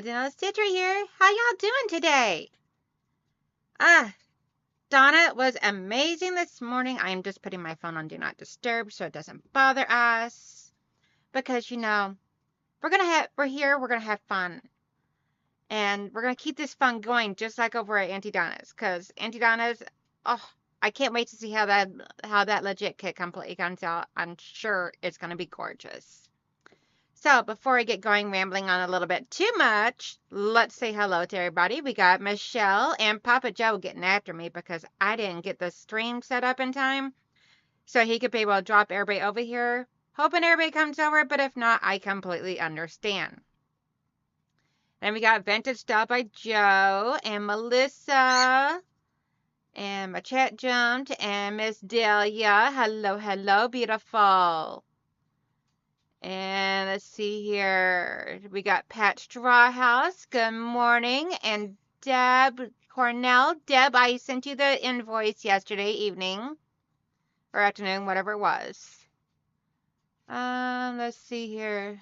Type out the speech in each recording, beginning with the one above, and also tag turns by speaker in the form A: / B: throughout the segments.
A: Donnellsstitchery here. How y'all doing today? Donna was amazing this morning. I'm just putting my phone on Do Not Disturb so it doesn't bother us. Because, we're here, we're gonna have fun. And we're gonna keep this fun going just like over at Auntie Donna's. Because Auntie Donna's, oh, I can't wait to see how that legit kit completely comes out. I'm sure it's gonna be gorgeous. So before I get going rambling on a little bit too much, let's say hello to everybody. We got Michelle and Papa Joe getting after me because I didn't get the stream set up in time so he could be able to drop everybody over here. Hoping everybody comes over, but if not, I completely understand. Then we got Vintage Style by Joe and Melissa and my chat jumped and Miss Delia. Hello, hello, beautiful. And let's see here. We got Pat Strawhouse. Good morning. And Deb Cornell. Deb, I sent you the invoice yesterday evening or afternoon, whatever it was. Let's see here.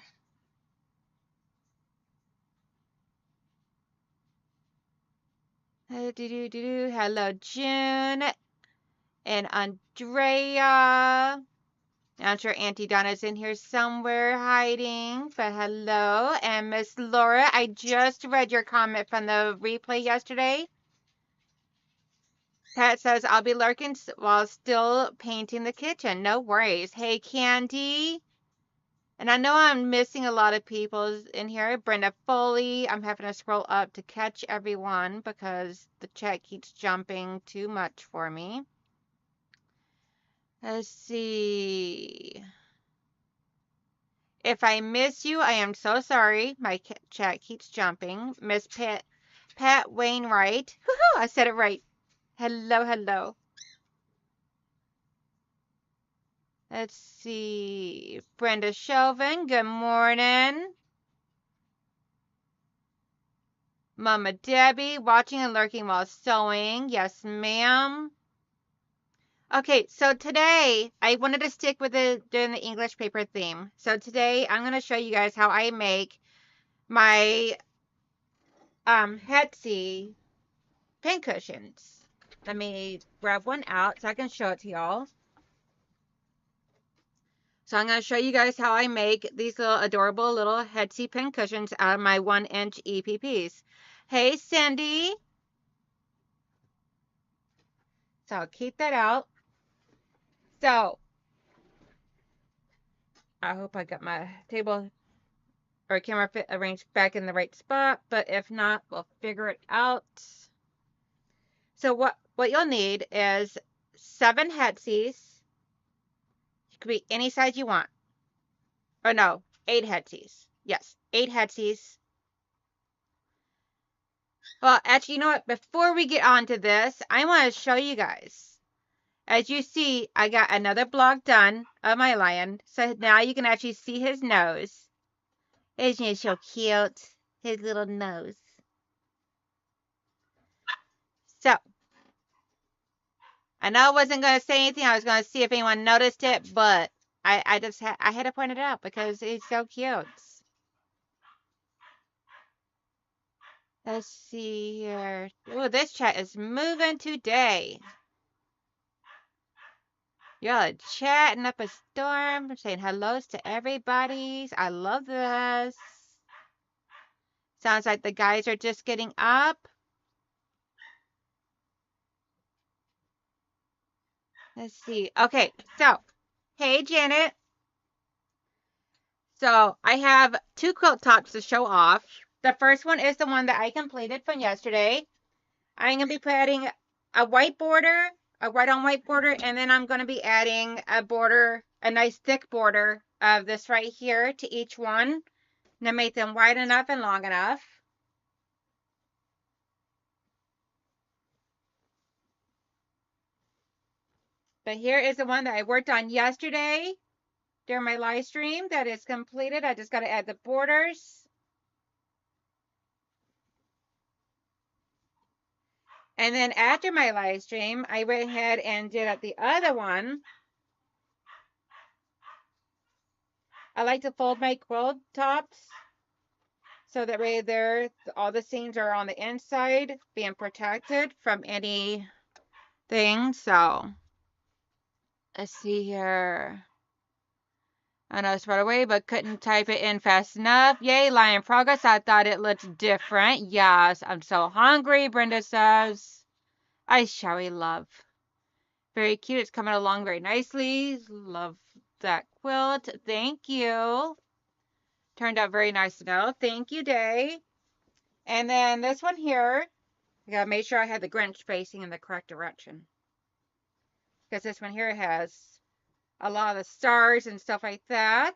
A: Hello, June and Andrea. I'm sure Auntie Donna's in here somewhere hiding, but hello. And Miss Laura, I just read your comment from the replay yesterday. Pat says, I'll be lurking while still painting the kitchen. No worries. Hey, Candy. And I know I'm missing a lot of people in here. Brenda Foley. I'm having to scroll up to catch everyone because the chat keeps jumping too much for me. Let's see. If I miss you, I am so sorry. My chat keeps jumping. Miss Pat Wainwright. Woohoo! I said it right. Hello, hello. Let's see. Brenda Chauvin, good morning. Mama Debbie, watching and lurking while sewing. Yes, ma'am. Okay, so today I wanted to stick with doing the English paper theme. So today I'm going to show you guys how I make my Etsy pincushions. Let me grab one out so I can show it to y'all. So I'm going to show you guys how I make these little adorable little Etsy pincushions out of my 1-inch EPPs. Hey, Cindy. So I'll keep that out. So I hope I got my table or camera arranged back in the right spot, but if not, we'll figure it out. So what you'll need is 7 Hetsies. It could be any size you want. Or no, 8 Hetsies. Yes, 8 Hetsies. Well, actually, you know what? Before we get on to this, I want to show you guys. As you see, I got another block done of my lion. So now you can actually see his nose. Isn't it so cute? His little nose. So, I know I wasn't going to say anything. I was going to see if anyone noticed it, but I had to point it out because it's so cute. Let's see here. Oh, this chat is moving today. Y'all are chatting up a storm, saying hellos to everybody. I love this. Sounds like the guys are just getting up. Let's see. Okay, so, hey, Janet. So, I have 2 quilt tops to show off. The first one is the one that I completed from yesterday. I'm going to be putting a white border, a white on white border, and then I'm going to be adding a border, a nice thick border of this right here to each one. And I make them wide enough and long enough. But here is the one that I worked on yesterday during my live stream that is completed. I just got to add the borders. And then after my live stream, I went ahead and did up the other one. I like to fold my quilt tops So that way there, all the seams are on the inside, being protected from anything. So let's see here. I noticed right away, but couldn't type it in fast enough. Yay, line in progress. I thought it looked different. Yes, I'm so hungry, Brenda says. I shall we love. Very cute. It's coming along very nicely. Love that quilt. Thank you. Turned out very nice to know. Thank you, Day. And then this one here, I gotta make sure I had the Grinch facing in the correct direction. Because this one here has a lot of stars and stuff like that.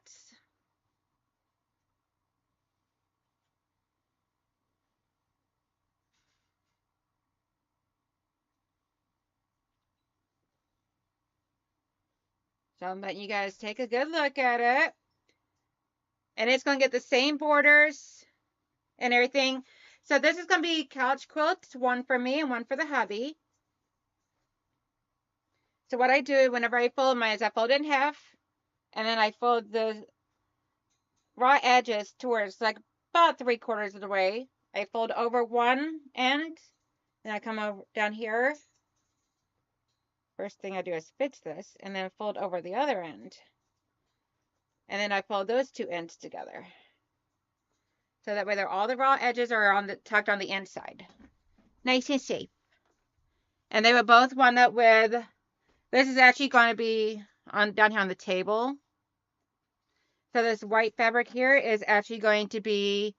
A: So I'm letting you guys take a good look at it. And it's going to get the same borders and everything. So this is going to be couch quilts, one for me and one for the hubby. So what I do whenever I fold mine is I fold it in half, and then I fold the raw edges towards like about 3/4 of the way. I fold over one end, then I come over down here. First thing I do is fix this, and then fold over the other end. And then I fold those two ends together. So that way all the raw edges are tucked on the inside. Nice and safe. And they were both wound up with, this is actually going to be down here on the table. So this white fabric here is actually going to be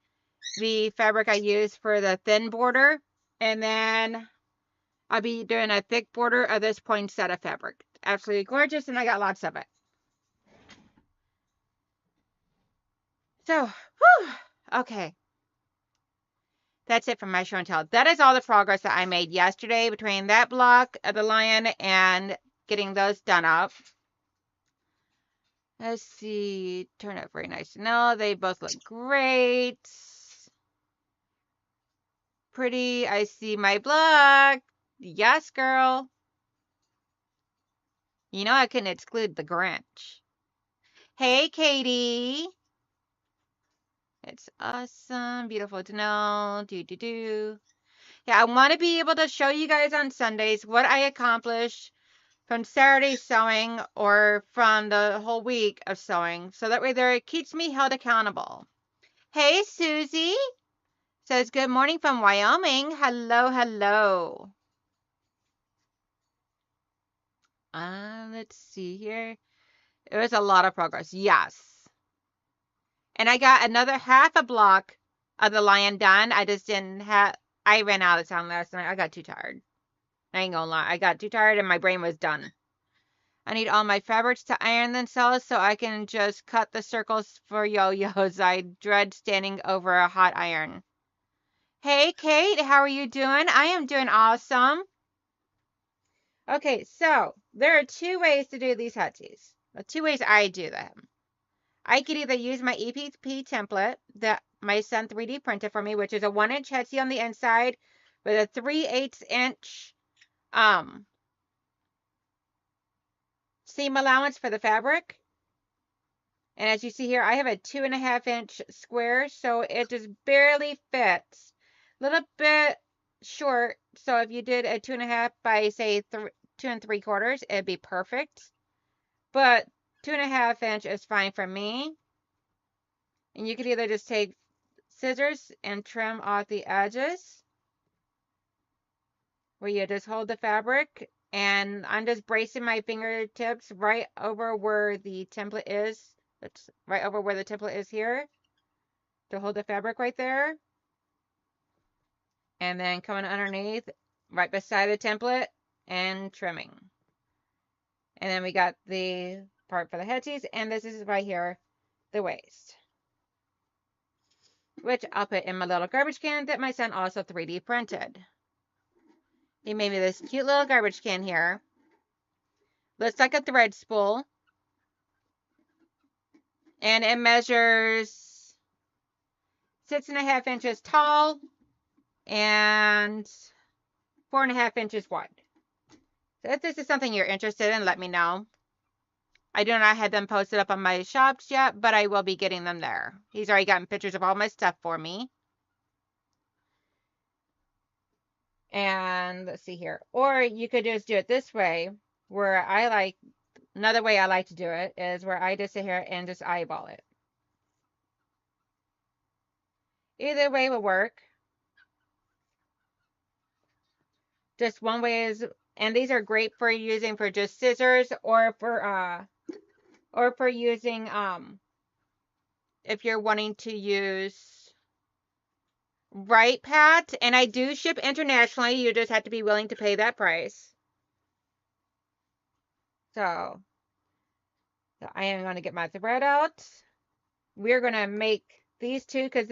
A: the fabric I use for the thin border. And then I'll be doing a thick border of this poinsettia fabric. Absolutely gorgeous, and I got lots of it. So, whew, okay. That's it for my show and tell. That is all the progress that I made yesterday between that block of the lion and getting those done up. Let's see. Turned out very nice. No, they both look great. Pretty. I see my block. Yes, girl. You know I couldn't exclude the Grinch. Hey, Katie. It's awesome. Beautiful to know. Do. Yeah, I want to be able to show you guys on Sundays what I accomplished from Saturday sewing or from the whole week of sewing. So that way it keeps me held accountable. Hey, Susie. Says good morning from Wyoming. Hello, hello. Let's see here. It was a lot of progress. Yes. And I got another half a block of the lion done. I just didn't have, I ran out of time last night. I got too tired. I ain't gonna lie. I got too tired and my brain was done. I need all my fabrics to iron themselves so I can just cut the circles for yo-yos. I dread standing over a hot iron. Hey, Kate. How are you doing? I am doing awesome. Okay, so there are two ways to do these Hutchies. Well, two ways I do them. I could either use my EPP template that my son 3D printed for me, which is a 1-inch Etsy on the inside with a 3/8 inch seam allowance for the fabric. And as you see here, I have a 2.5-inch square, so it just barely fits. A little bit short, so if you did a 2.5 by say 2 3/4, it'd be perfect. But 2.5 inch is fine for me. And you could either just take scissors and trim off the edges where you just hold the fabric, and I'm just bracing my fingertips right over where the template is. That's right over where the template is here to hold the fabric right there. And then coming underneath right beside the template and trimming. And then we got the part for the headpiece, and this is right here, the waist, which I'll put in my little garbage can that my son also 3D printed. He made me this cute little garbage can here. Looks like a thread spool. And it measures 6.5 inches tall and 4.5 inches wide. So if this is something you're interested in, let me know. I do not have them posted up on my shops yet, but I will be getting them there. He's already gotten pictures of all my stuff for me. And let's see here. Or you could just do it this way, where another way I like to do it is where I just sit here and just eyeball it. Either way will work. Just one way is, and these are great for using for just scissors or for using if you're wanting to use right, Pat, and I do ship internationally. You just have to be willing to pay that price. So I am going to get my thread out. We're going to make these two because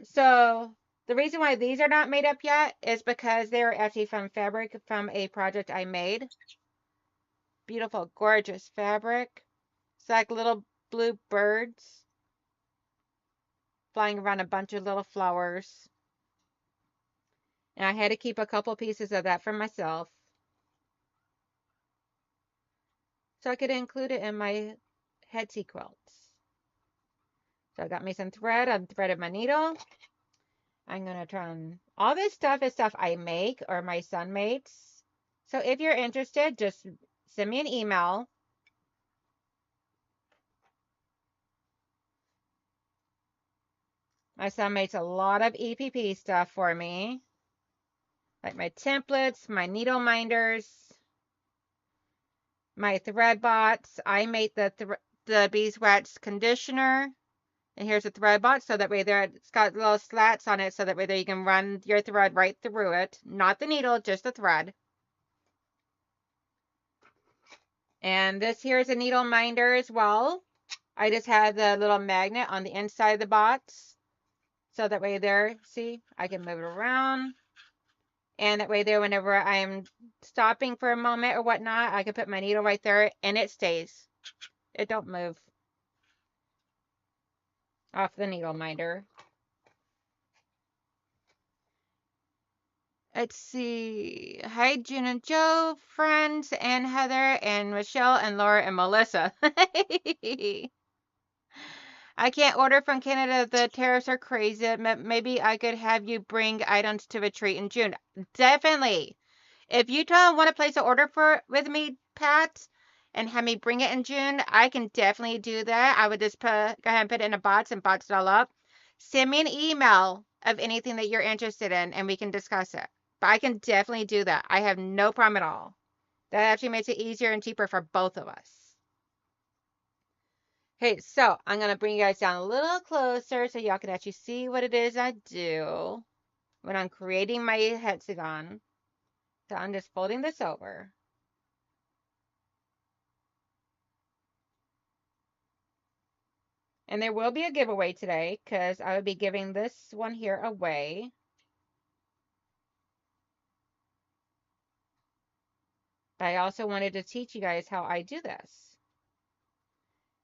A: so the reason why these are not made up yet is because they're actually from fabric from a project I made. Beautiful, gorgeous fabric. It's like little blue birds flying around a bunch of little flowers. And I had to keep a couple pieces of that for myself, so I could include it in my headsy quilts. So I got me some thread. I've threaded my needle. I'm going to turn all this stuff is stuff I make or my son makes. So if you're interested, just send me an email. My son makes a lot of EPP stuff for me, like my templates, my needle minders, my thread bots. I made the beeswax conditioner. And here's a thread bot, so that way it's got little slats on it, so that way there you can run your thread right through it. Not the needle, just the thread. And this here is a needle minder as well. I just had the little magnet on the inside of the bots. So that way there, see, I can move it around. And that way there, whenever I'm stopping for a moment or whatnot, I can put my needle right there and it stays. It don't move off the needle minder. Let's see. Hi, June and Joe, friends, and Heather, and Michelle, and Laura, and Melissa. I can't order from Canada. The tariffs are crazy. Maybe I could have you bring items to retreat in June. Definitely. If you don't want to place an order with me, Pat, and have me bring it in June, I can definitely do that. I would just go ahead and put it in a box and box it all up. Send me an email of anything that you're interested in, and we can discuss it. But I can definitely do that. I have no problem at all. That actually makes it easier and cheaper for both of us. Okay, so I'm going to bring you guys down a little closer so y'all can actually see what it is I do when I'm creating my hexagon. So I'm just folding this over. And there will be a giveaway today because I will be giving this one here away. But I also wanted to teach you guys how I do this.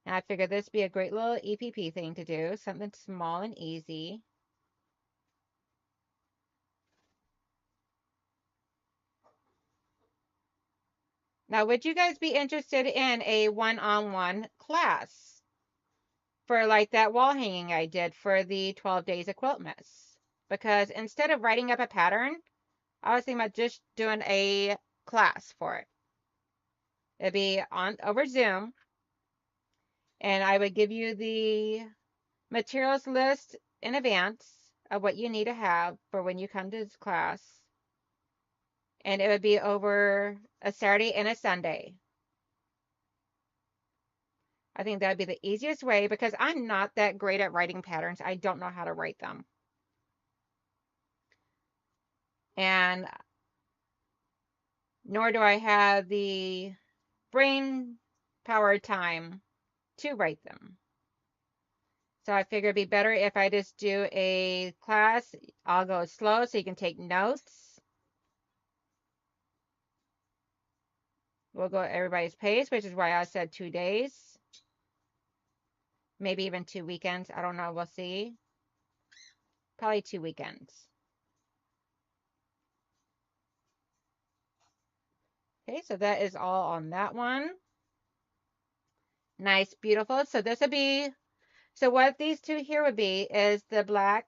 A: And I figured this would be a great little EPP thing to do, something small and easy. Now, would you guys be interested in a one-on-one class for like that wall hanging I did for the 12 days of Quiltmas? Because instead of writing up a pattern, I was thinking about just doing a class for it. It'd be over Zoom, and I would give you the materials list in advance of what you need to have for when you come to this class. And it would be over a Saturday and a Sunday. I think that would be the easiest way because I'm not that great at writing patterns. I don't know how to write them. And nor do I have the brain power time to write them. So I figure it'd be better if I just do a class. I'll go slow so you can take notes. We'll go at everybody's pace, which is why I said 2 days. Maybe even 2 weekends. I don't know. We'll see. Probably 2 weekends. Okay, so that is all on that one. Nice, beautiful. So this would be, so what these two here would be is the black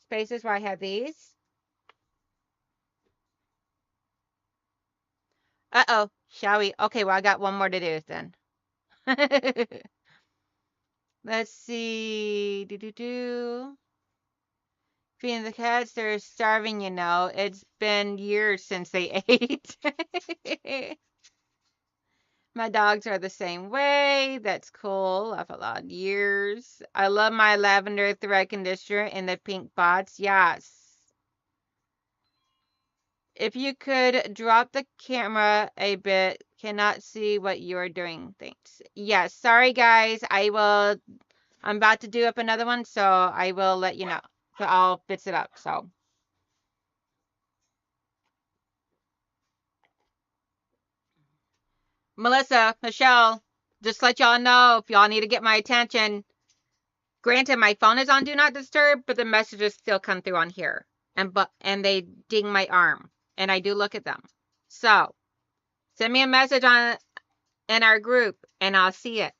A: spaces where I have these. Uh-oh, shall we? Okay, well, I got one more to do then. Let's see. Do. Feeding the cats, they're starving, you know. It's been years since they ate. My dogs are the same way. That's cool. Laugh a lot. Years. I love my lavender thread conditioner in the pink pots. Yes. If you could drop the camera a bit, cannot see what you're doing. Thanks. Yes. Sorry, guys. I'm about to do up another one, so I will let you know. So I'll fix it up. So. Melissa, Michelle, just let y'all know if y'all need to get my attention. Granted, my phone is on Do Not Disturb, but the messages still come through on here. And they ding my arm. And I do look at them. So send me a message in our group and I'll see it.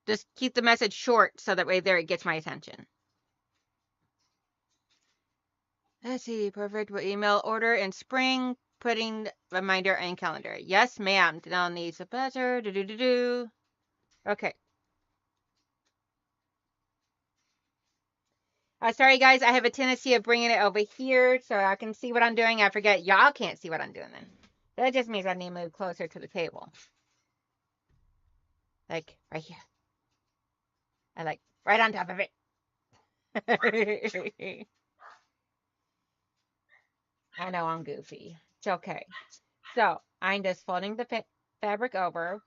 A: Just keep the message short so that way there it gets my attention. Let's see, perfect. We'll email order in spring, putting reminder and calendar. Yes, ma'am. Now needs a better. Okay. Sorry, guys. I have a tendency of bringing it over here so I can see what I'm doing. I forget y'all can't see what I'm doing then. That just means I need to move closer to the table. Like right here. I like right on top of it. I know I'm goofy. It's okay. So I'm just folding the fabric over.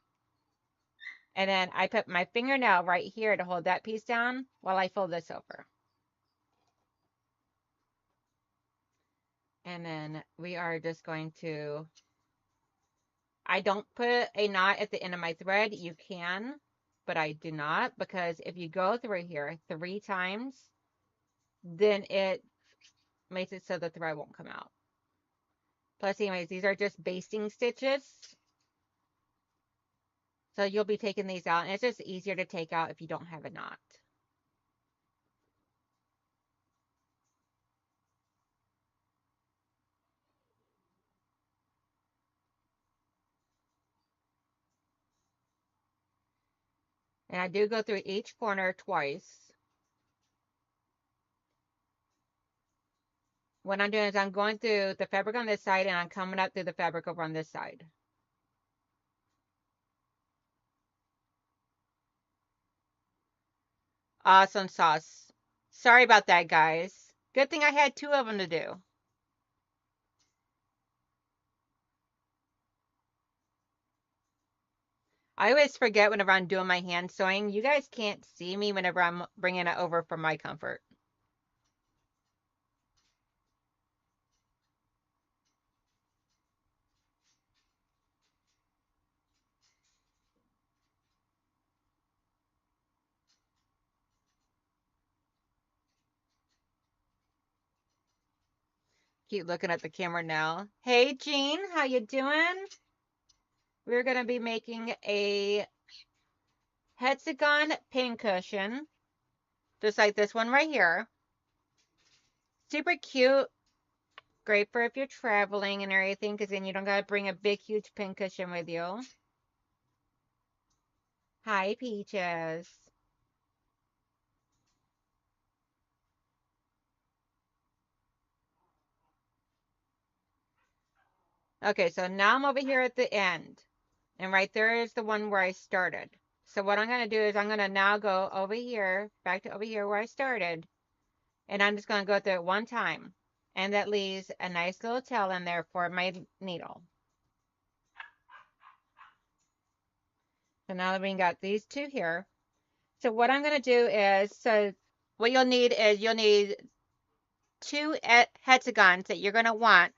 A: And then I put my fingernail right here to hold that piece down while I fold this over. And then we are just going to, I don't put a knot at the end of my thread. You can, but I do not, because if you go through here 3 times, then it makes it so the thread won't come out. Plus, anyways, these are just basting stitches. So you'll be taking these out, and it's just easier to take out if you don't have a knot. And I do go through each corner twice. What I'm doing is I'm going through the fabric on this side, and I'm coming up through the fabric over on this side. Awesome sauce. Sorry about that, guys. Good thing I had 2 of them to do. I always forget whenever I'm doing my hand sewing. You guys can't see me whenever I'm bringing it over for my comfort. Keep looking at the camera now. Hey, Jean, how you doing? We're going to be making a hexagon pincushion, just like this one right here. Super cute. Great for if you're traveling and everything, because then you don't got to bring a big, huge pincushion with you. Hi, Peaches. Okay, so now I'm over here at the end. And right there is the one where I started. So what I'm going to do is I'm going to now go over here, back to over here where I started. And I'm just going to go through it one time. And that leaves a nice little tail in there for my needle. So now that we got these 2 here. So what I'm going to do is, so what you'll need is you'll need 2 hexagons that you're going to want.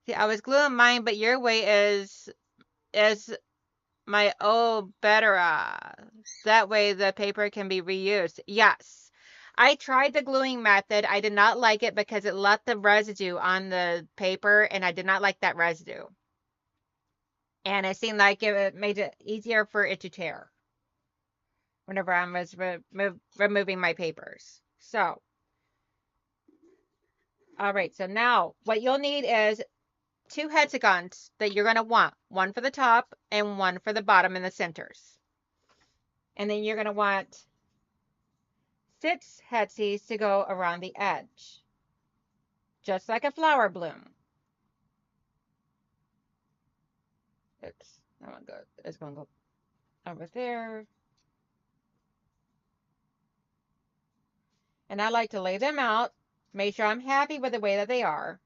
A: See, I was gluing mine, but your way is my better. That way the paper can be reused. Yes. I tried the gluing method. I did not like it because it left the residue on the paper, and I did not like that residue. And it seemed like it made it easier for it to tear whenever I was removing my papers. So, all right, so now what you'll need is two hexagons that you're going to want, one for the top and one for the bottom in the centers. And then you're going to want 6 hexes to go around the edge, just like a flower bloom. Oops, that one goes, it's going to go over there. And I like to lay them out, make sure I'm happy with the way that they are.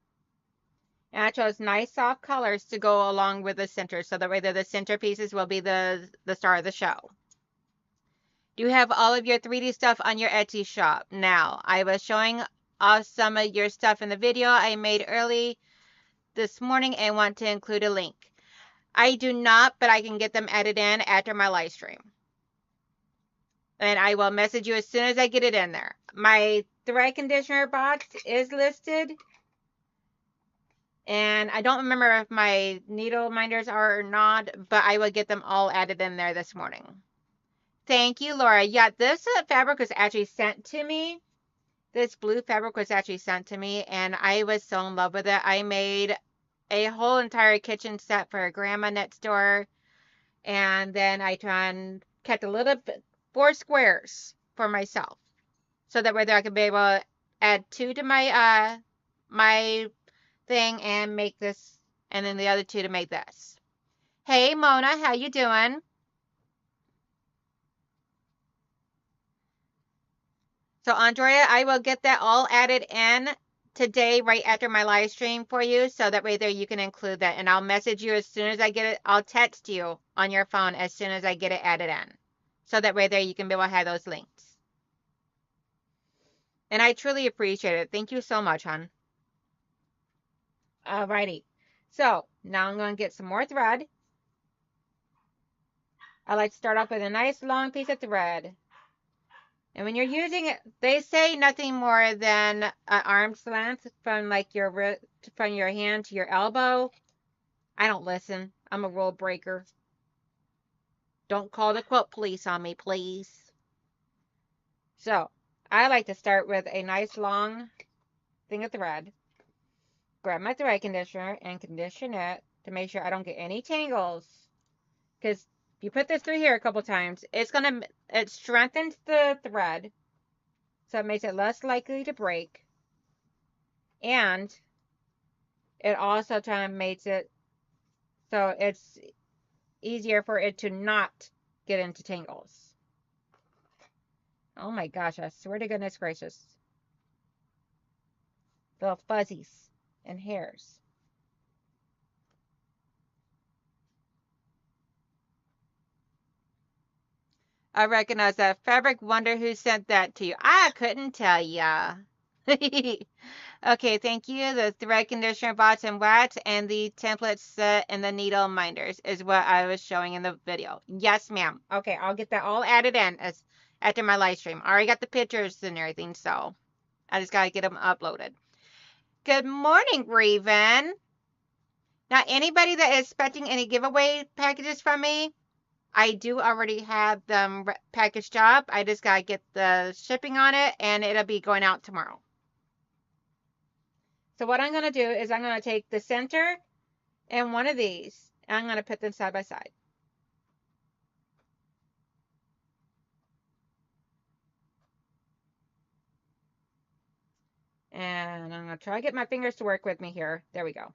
A: And I chose nice soft colors to go along with the center, so that way the centerpieces will be the star of the show. You have all of your 3D stuff on your Etsy shop. Now, I was showing off some of your stuff in the video I made early this morning and want to include a link. I do not, but I can get them added in after my live stream. And I will message you as soon as I get it in there. My thread conditioner box is listed. And I don't remember if my needle minders are or not, but I will get them all added in there this morning. Thank you, Laura. Yeah, this fabric was actually sent to me. This blue fabric was actually sent to me, and I was so in love with it. I made a whole entire kitchen set for a grandma next door, and then I kept a little bit, 4 squares for myself, so that way I could be able to add 2 to my my thing and make this, and then the other 2 to make this. Hey, Mona, how you doing? So, Andrea, I will get that all added in today right after my live stream for you, so that way there you can include that, and I'll message you as soon as I get it. I'll text you on your phone as soon as I get it added in, so that way there you can be able to have those links. And I truly appreciate it. Thank you so much, hon. Alrighty. So now I'm going to get some more thread. I like to start off with a nice long piece of thread. And when you're using it, they say nothing more than an arm's length from like from your hand to your elbow. I don't listen. I'm a rule breaker. Don't call the quilt police on me, please. So I like to start with a nice long thing of thread. Grab my thread conditioner and condition it to make sure I don't get any tangles. Because if you put this through here a couple times, it strengthens the thread, so it makes it less likely to break. And it also makes it so it's easier for it to not get into tangles. Oh my gosh, I swear to goodness gracious. Little fuzzies and hairs. I recognize that fabric. Wonder who sent that to you. I couldn't tell ya. Okay, thank you. The thread conditioner bots and wax and the template set and the needle minders is what I was showing in the video. Yes, ma'am. Okay, I'll get that all added in after my live stream. I already got the pictures and everything, so I just gotta get them uploaded. Good morning, Raven. Now, anybody that is expecting any giveaway packages from me, I do already have them packaged up. I just gotta get the shipping on it, and it'll be going out tomorrow. So what I'm going to do is I'm going to take the center and one of these, and I'm going to put them side by side. And I'm going to try to get my fingers to work with me here. There we go.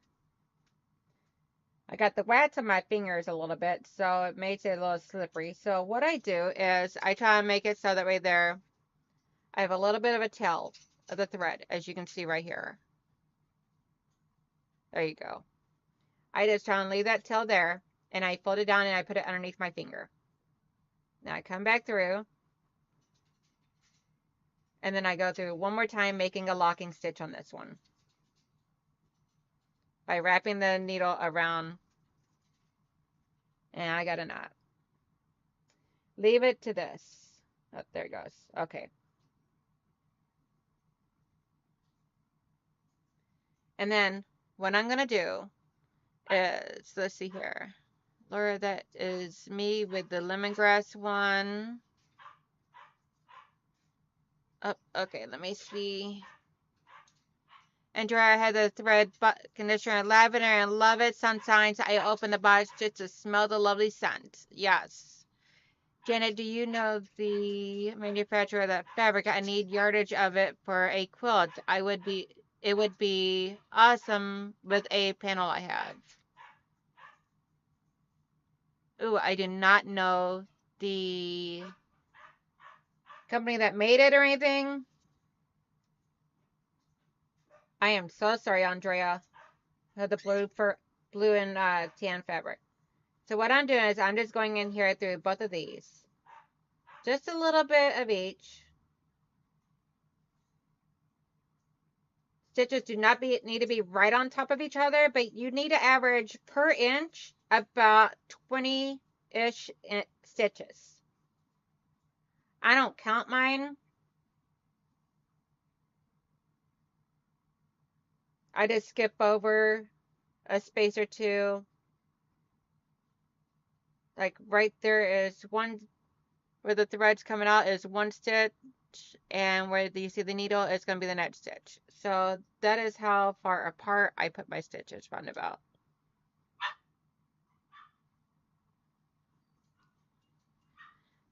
A: I got the wax on my fingers a little bit, so it makes it a little slippery. So what I do is I try to make it so that way I have a little bit of a tail of the thread, as you can see right here. There you go. I just try and leave that tail there, and I fold it down and I put it underneath my finger. Now I come back through, and then I go through one more time, making a locking stitch on this one by wrapping the needle around, and I got a knot. Leave it to this. Oh, there it goes. Okay. And then what I'm going to do is, let's see here. Laura, that is me with the lemongrass one. Oh, okay, let me see. Andrea, I had the thread conditioner in lavender and love it. Sometimes I open the box just to smell the lovely scent. Yes. Janet, do you know the manufacturer of that fabric? I need yardage of it for a quilt. It would be awesome with a panel I have. Ooh, I do not know the company that made it or anything. I am so sorry, Andrea. The blue and tan fabric. So what I'm doing is I'm just going in here through both of these. Just a little bit of each. Stitches do not need to be right on top of each other, but you need to average per inch about 20-ish stitches. I don't count mine. I just skip over a space or two. Like right there is one where the thread's coming out is one stitch, and where you see the needle is going to be the next stitch. So that is how far apart I put my stitches roundabout.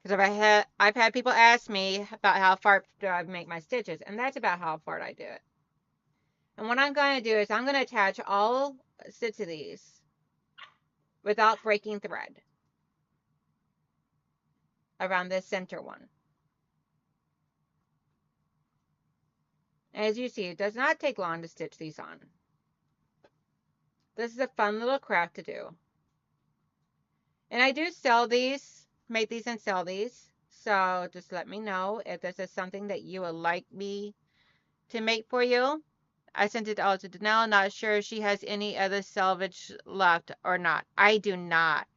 A: Because I've had people ask me about how far do I make my stitches, and that's about how far I do it. And what I'm going to do is I'm going to attach all 6 of these without breaking thread around this center one. As you see, it does not take long to stitch these on. This is a fun little craft to do. And I do sell these, make these and sell these. So just let me know if this is something that you would like me to make for you. I sent it all to Donnell, not sure if she has any other selvage left or not. I do not.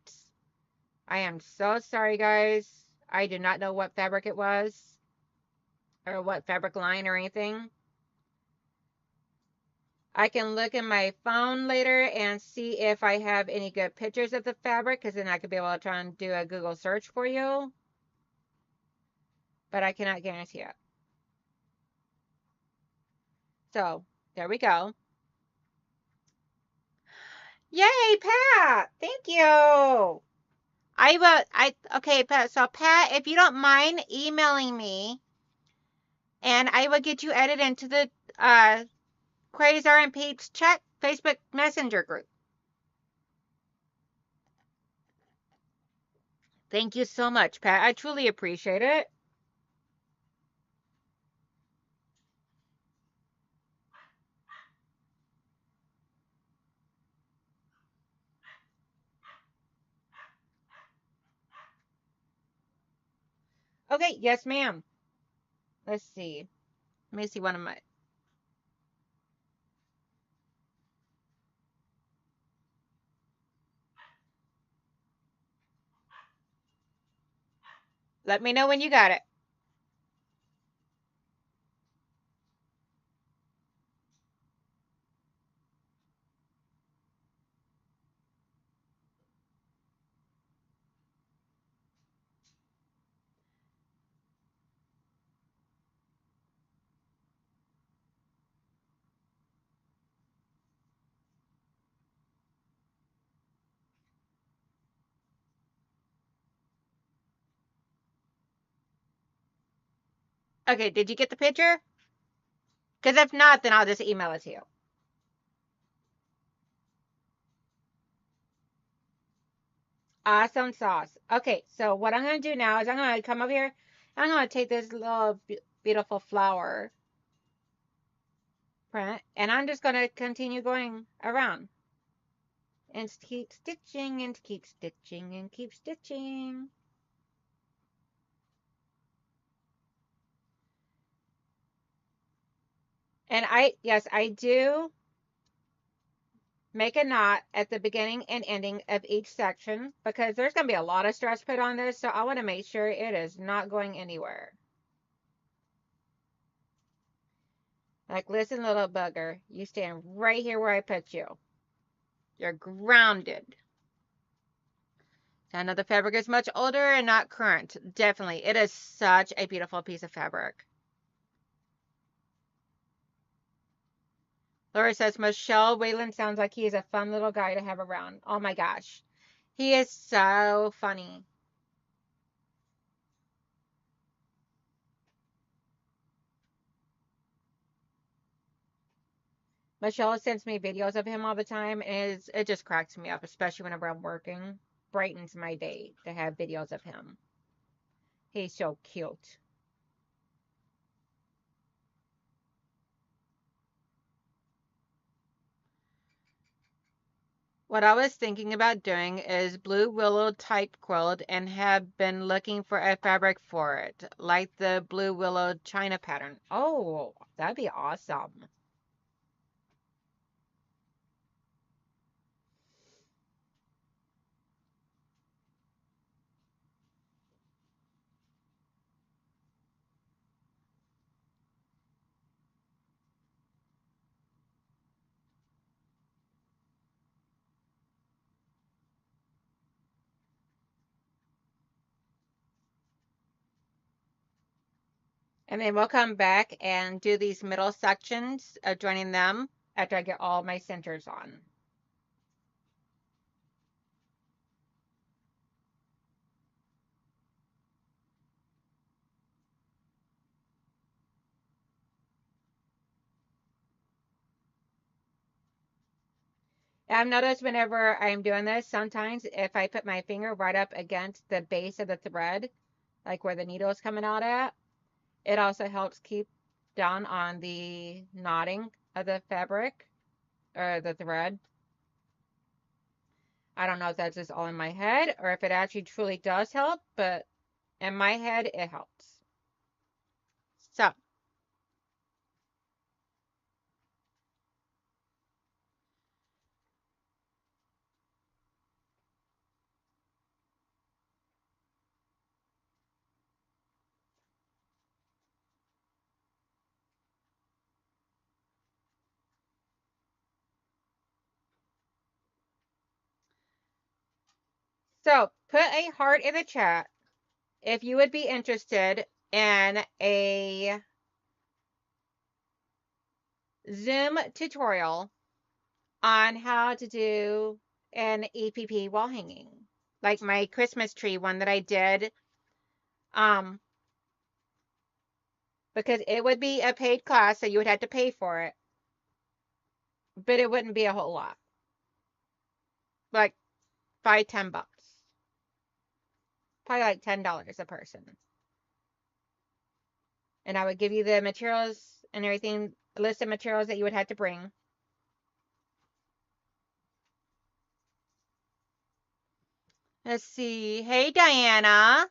A: I am so sorry, guys. I do not know what fabric it was or what fabric line or anything. I can look in my phone later and see if I have any good pictures of the fabric, because then I could be able to try and do a Google search for you. But I cannot guarantee it. So, there we go. Yay, Pat! Thank you. Okay, Pat. So, Pat, if you don't mind emailing me, and I will get you added into the Quasar and Peeps chat Facebook Messenger group. Thank you so much, Pat. I truly appreciate it. Okay, yes, ma'am. Let's see. Let me see one of my. Let me know when you got it. Okay, did you get the picture? Because if not, then I'll just email it to you. Awesome sauce. Okay, so what I'm going to do now is I'm going to come over here. I'm going to take this little beautiful flower print, and I'm just going to continue going around. And keep stitching, and keep stitching, and keep stitching. And yes, I do make a knot at the beginning and ending of each section, because there's going to be a lot of stress put on this, so I want to make sure it is not going anywhere. Like, listen, little bugger, you stand right here where I put you. You're grounded. I know the fabric is much older and not current. Definitely. It is such a beautiful piece of fabric. Laura says, Michelle Whalen sounds like he is a fun little guy to have around. Oh my gosh. He is so funny. Michelle sends me videos of him all the time, and it just cracks me up, especially whenever I'm working. Brightens my day to have videos of him. He's so cute. What I was thinking about doing is blue willow type quilt and have been looking for a fabric for it, like the blue willow China pattern. Oh, that'd be awesome. And then we'll come back and do these middle sections of joining them after I get all my centers on. I've noticed whenever I'm doing this, sometimes if I put my finger right up against the base of the thread, like where the needle is coming out at, it also helps keep down on the knotting of the fabric or the thread. I don't know if that's just all in my head or if it actually truly does help, but in my head, it helps. So, put a heart in the chat if you would be interested in a Zoom tutorial on how to do an EPP wall hanging, like my Christmas tree one that I did, because it would be a paid class, so you would have to pay for it, but it wouldn't be a whole lot, like $5-10, probably like $10 a person, and I would give you the materials and everything, a list of materials that you would have to bring. Let's see. Hey, Diana.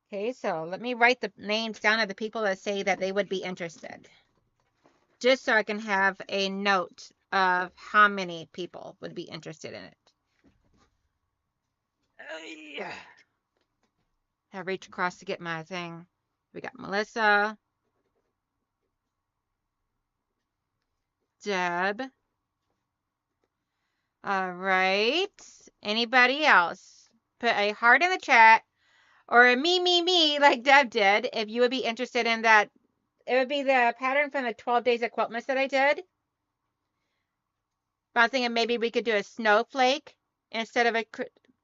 A: Okay, so let me write the names down of the people that say that they would be interested, just so I can have a note of how many people would be interested in it. Yeah. I reach across to get my thing. We got Melissa, Deb. All right. Anybody else? Put a heart in the chat or a me, like Deb did, if you would be interested in that. It would be the pattern from the 12 Days of Quiltmas that I did. But I'm thinking maybe we could do a snowflake instead of a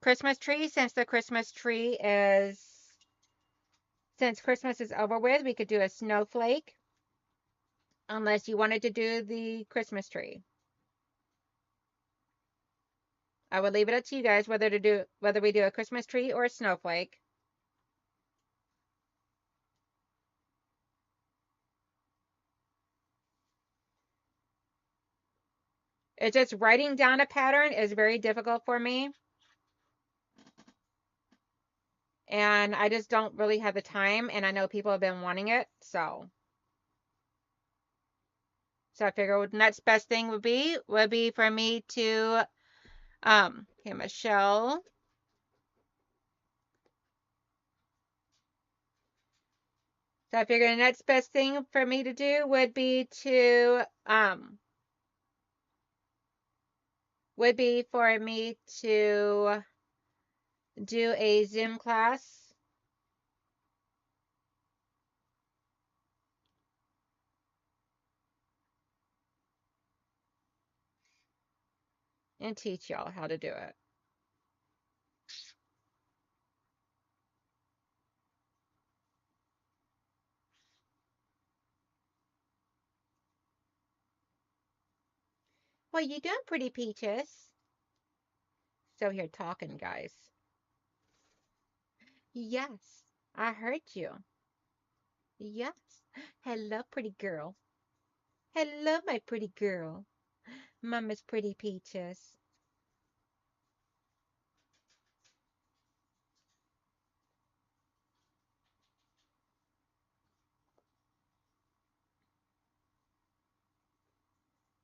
A: Christmas tree, since Christmas is over with, we could do a snowflake. Unless you wanted to do the Christmas tree. I would leave it up to you guys whether we do a Christmas tree or a snowflake. It's just writing down a pattern is very difficult for me. And I just don't really have the time, and I know people have been wanting it, so I figure what the next best thing would be for me to okay, Michelle. So I figured the next best thing for me to do would be to would be for me to do a Zoom class. And teach y'all how to do it. Well, you doing pretty, Peaches. So here talking, guys. Yes, I heard you. Yes. Hello, pretty girl. Hello, my pretty girl. Mama's pretty Peaches.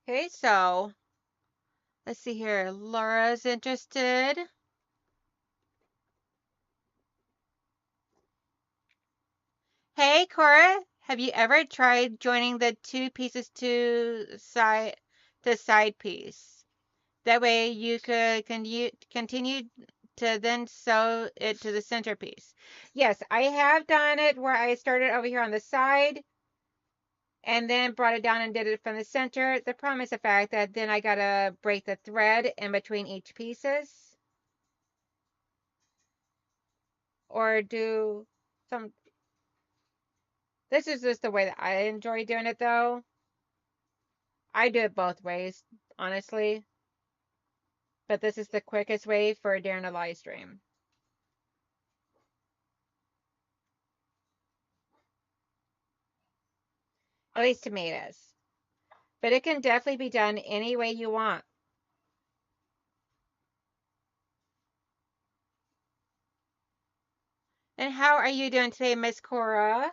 A: Okay, so let's see here. Laura's interested. Hey, Cora, have you ever tried joining the two pieces to side piece? That way you could continue to then sew it to the centerpiece. Yes, I have done it where I started over here on the side and then brought it down and did it from the center. The problem is the fact that then I gotta break the thread in between each pieces or do some. This is just the way that I enjoy doing it though. I do it both ways, honestly, but this is the quickest way for during a live stream. At least to me it is. But it can definitely be done any way you want. And how are you doing today, Miss Cora?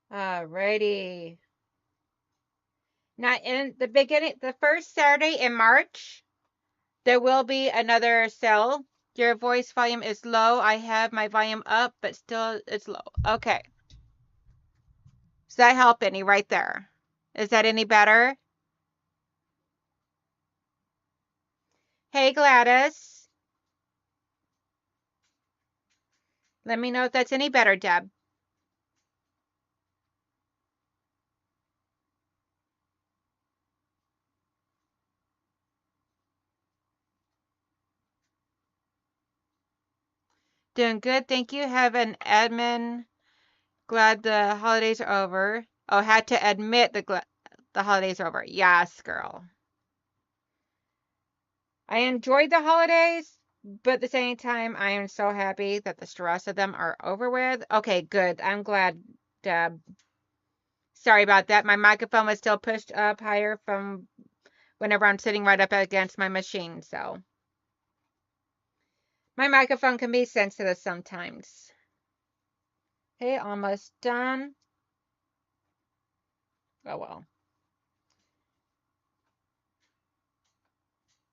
A: Alrighty. Now, in the beginning, the first Saturday in March, there will be another sale. Your voice volume is low. I have my volume up, but still it's low. Okay. Does that help any right there? Is that any better? Hey, Gladys. Let me know if that's any better, Deb. Doing good. Thank you. Have an admin. Glad the holidays are over. Oh, had to admit the holidays are over. Yes, girl. I enjoyed the holidays, but at the same time, I am so happy that the stress of them are over with. Okay, good. I'm glad, Deb. Sorry about that. My microphone was still pushed up higher from whenever I'm sitting right up against my machine, so my microphone can be sensitive sometimes. Okay, almost done. Oh well.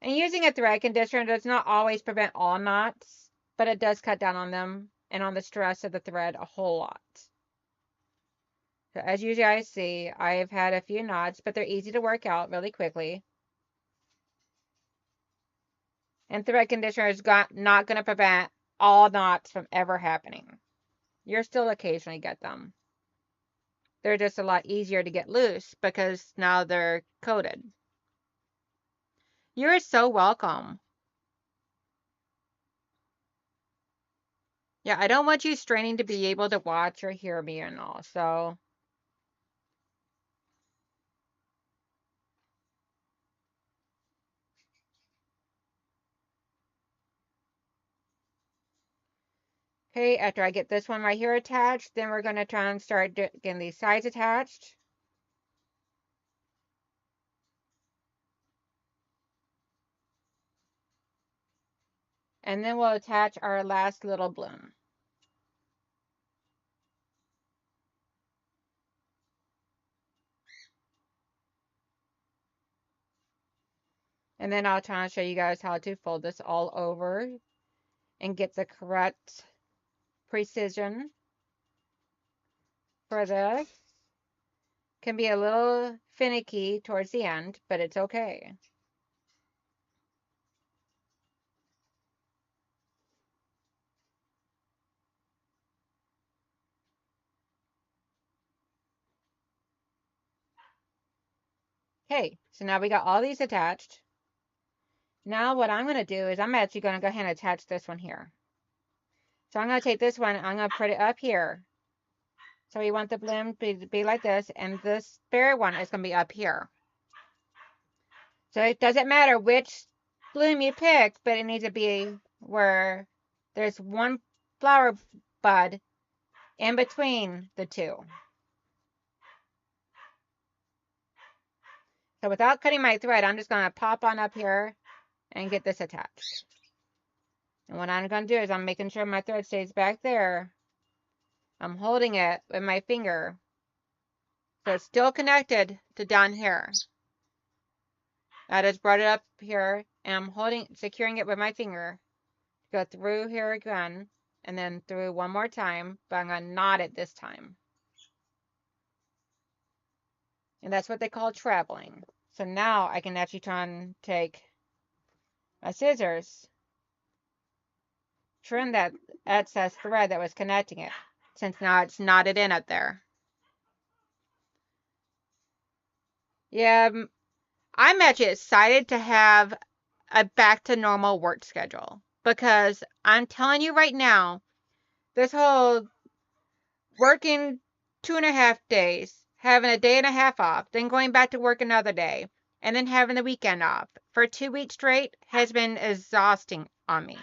A: And using a thread conditioner does not always prevent all knots, but it does cut down on them and on the stress of the thread a whole lot. So as you guys see, I've had a few knots, but they're easy to work out really quickly. And thread conditioner is not going to prevent all knots from ever happening. You'll still occasionally get them. They're just a lot easier to get loose because now they're coated. You're so welcome. Yeah, I don't want you straining to be able to watch or hear me and all, so. Okay, after I get this one right here attached, then we're going to try and start getting these sides attached. And then we'll attach our last little bloom. And then I'll try and show you guys how to fold this all over and get the correct precision for this. Can be a little finicky towards the end, but it's okay. Okay, so now we got all these attached. Now what I'm going to do is I'm actually going to go ahead and attach this one here. So I'm going to take this one, I'm going to put it up here. So we want the bloom to be like this, and this spare one is going to be up here. So it doesn't matter which bloom you pick, but it needs to be where there's one flower bud in between the two. So without cutting my thread, I'm just going to pop on up here and get this attached. And what I'm going to do is I'm making sure my thread stays back there. I'm holding it with my finger. So it's still connected to down here. I just brought it up here and I'm securing it with my finger. Go through here again and then through one more time, but I'm going to knot it this time. And that's what they call traveling. So now I can actually try and take my scissors, trim that excess thread that was connecting it, since now it's knotted in up there. Yeah, I'm actually excited to have a back to normal work schedule because I'm telling you right now, this whole working 2.5 days, having a day and a half off, then going back to work another day, and then having the weekend off for 2 weeks straight has been exhausting on me.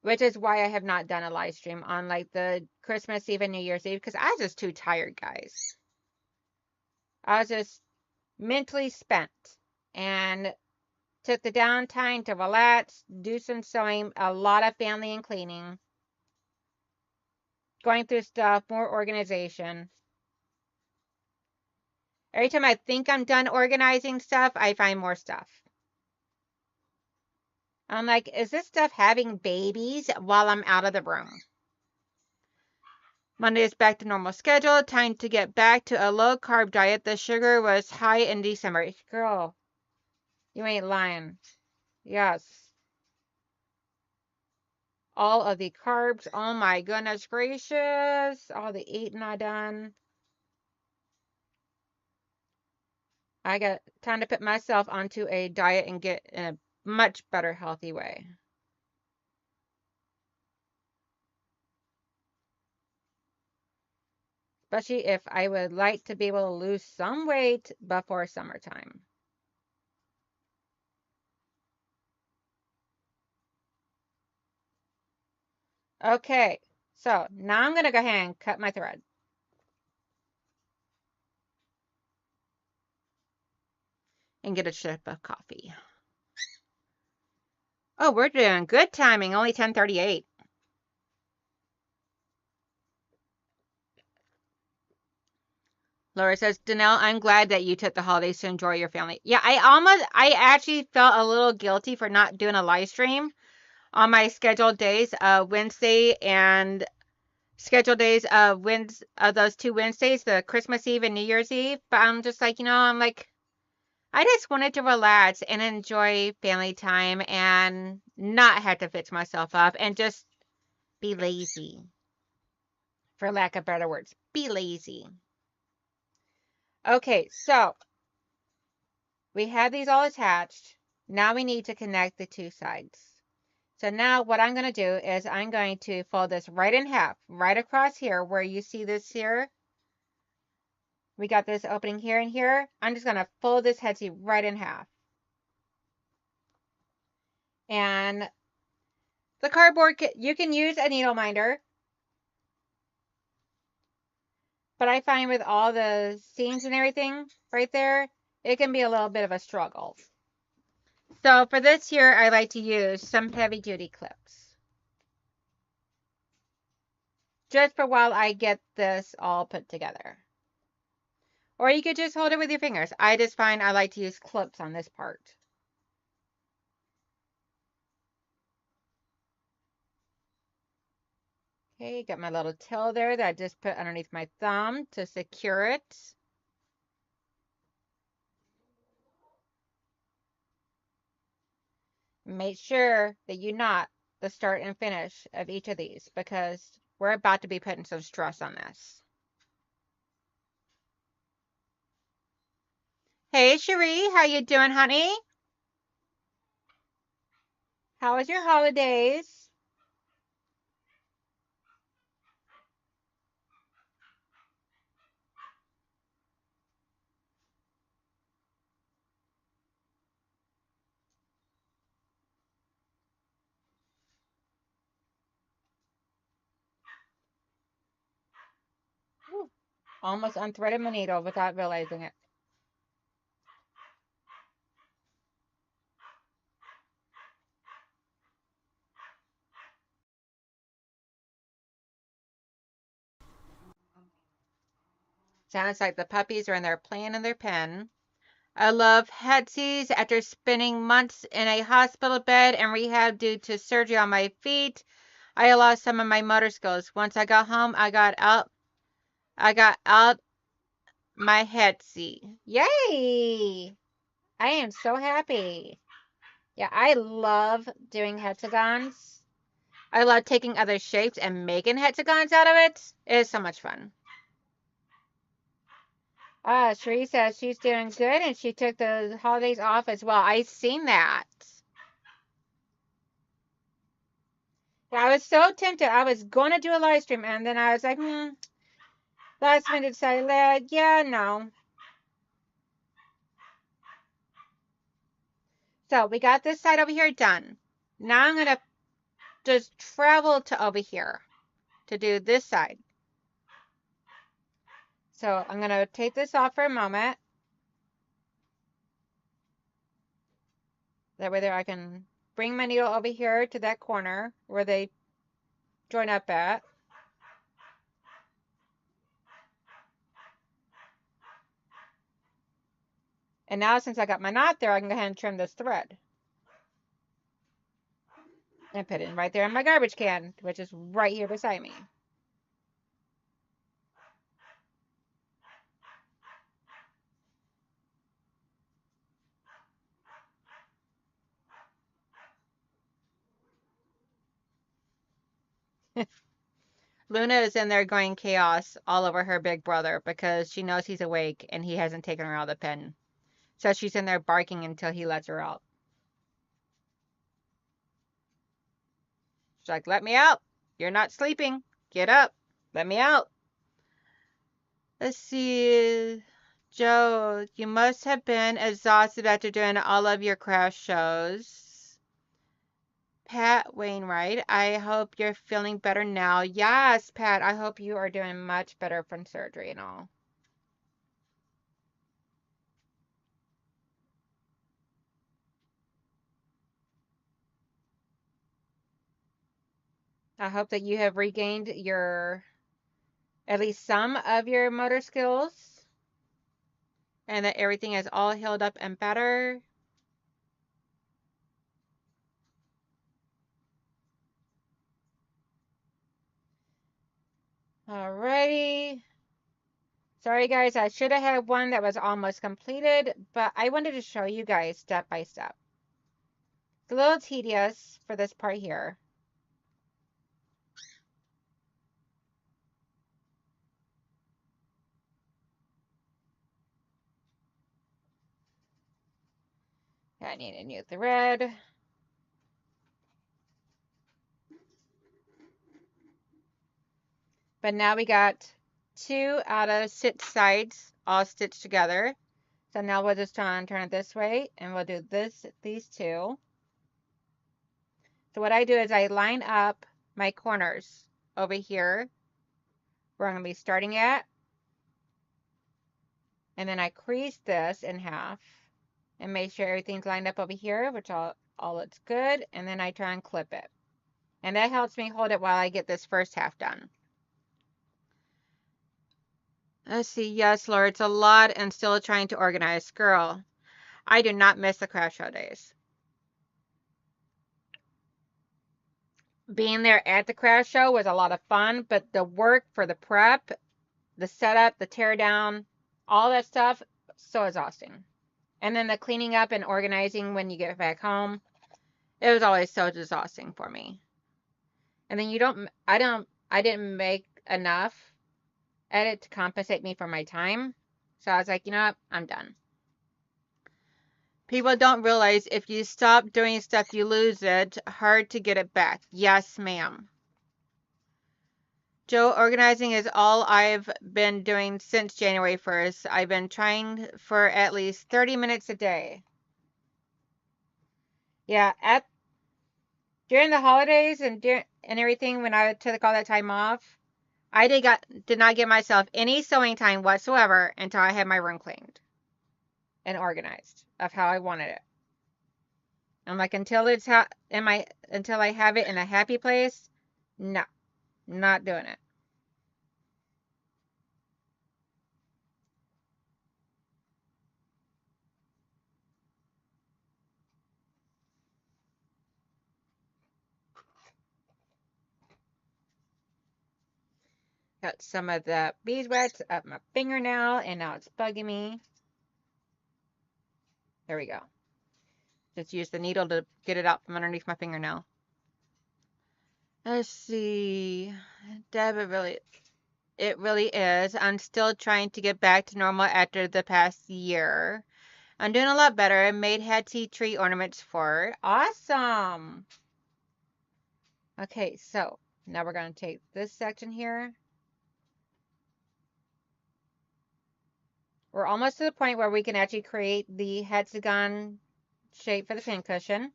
A: Which is why I have not done a live stream on like the Christmas Eve and New Year's Eve because I was just too tired, guys. I was just mentally spent and took the downtime to relax, do some sewing, a lot of family and cleaning, going through stuff, more organization. Every time I think I'm done organizing stuff, I find more stuff. I'm like, is this stuff having babies while I'm out of the room? Monday is back to normal schedule. Time to get back to a low carb diet. The sugar was high in December. Girl, you ain't lying. Yes. All of the carbs. Oh my goodness gracious. All the eating I done. I got time to put myself onto a diet and get in a much better healthy way. Especially if I would like to be able to lose some weight before summertime. Okay, so now I'm going to go ahead and cut my thread. And get a sip of coffee. Oh, we're doing good timing, only 10:38. Laura says, Danelle, I'm glad that you took the holidays to enjoy your family. Yeah, I actually felt a little guilty for not doing a live stream on my scheduled days of Wednesday and scheduled days of those 2 Wednesdays, the Christmas Eve and New Year's Eve. But I'm just like, I just wanted to relax and enjoy family time and not have to fix myself up and just be lazy, for lack of better words. Be lazy. Okay, so we have these all attached. Now we need to connect the 2 sides. So now what I'm going to do is I'm going to fold this right in half, right across here where you see this here. We got this opening here and here. I'm just going to fold this headsy right in half. And The cardboard, you can use a needle minder, but I find with all the seams and everything right there, it can be a little bit of a struggle. So for this here, I like to use some heavy duty clips. Just for while I get this all put together. Or you could just hold it with your fingers. I just find I like to use clips on this part. Okay, got my little tail there that I just put underneath my thumb to secure it. Make sure that you knot the start and finish of each of these because we're about to be putting some stress on this. Hey Cherie, how you doing, honey? How was your holidays? Ooh, almost unthreaded my needle without realizing it. Sounds like the puppies are in there playing in their pen. I love Hetzies. After spending months in a hospital bed and rehab due to surgery on my feet, I lost some of my motor skills. Once I got home, I got out my Hetzy. Yay! I am so happy. Yeah, I love doing hexagons. I love taking other shapes and making hexagons out of it. It is so much fun. Cherie says she's doing good and she took the holidays off as well. I seen that. Yeah, I was so tempted. I was going to do a live stream and then I was like, last minute decided, yeah, no. So we got this side over here done. Now I'm going to just travel to over here to do this side. So I'm going to take this off for a moment. That way there I can bring my needle over here to that corner where they join up at. And now since I got my knot there, I can go ahead and trim this thread. And put it right there in my garbage can, which is right here beside me. Luna is in there going chaos all over her big brother because she knows he's awake and he hasn't taken her out of the pen. So she's in there barking until he lets her out. She's like, let me out. You're not sleeping. Get up. Let me out. Let's see. Joe, you must have been exhausted after doing all of your craft shows. Pat Wainwright, I hope you're feeling better now. Yes, Pat, I hope you are doing much better from surgery and all. I hope that you have regained at least some of your motor skills and that everything is all healed up and better. Alrighty. Sorry guys, I should have had one that was almost completed, but I wanted to show you guys step by step. It's a little tedious for this part here. I need a new thread. But now we got 2 out of 6 sides all stitched together. So now we'll just turn it this way and we'll do these 2. So what I do is I line up my corners over here where I'm going to be starting at. And then I crease this in half and make sure everything's lined up over here, which all looks good. And then I try and clip it. And that helps me hold it while I get this first half done. Let's see. Yes, Laura, it's a lot and still trying to organize. Girl, I do not miss the craft show days. Being there at the craft show was a lot of fun, but the work for the prep, the setup, the tear down, all that stuff, so exhausting. And then the cleaning up and organizing when you get back home, it was always so exhausting for me. And then I didn't make enough at it to compensate me for my time. So I was like, you know what? I'm done. People don't realize if you stop doing stuff, you lose it. Hard to get it back. Yes, ma'am. Joe, organizing is all I've been doing since January 1st. I've been trying for at least 30 minutes a day. Yeah, during the holidays and everything, when I took all that time off, I did not give myself any sewing time whatsoever until I had my room cleaned and organized of how I wanted it. I'm like, until I have it in a happy place, no, not doing it. Got some of the beeswax up my fingernail, and now it's bugging me. There we go. Just use the needle to get it out from underneath my fingernail. Let's see. Deb, it really is. I'm still trying to get back to normal after the past year. I'm doing a lot better. I made Hattie tree ornaments for her. Awesome. Okay, so now we're going to take this section here. We're almost to the point where we can actually create the hexagon shape for the pincushion.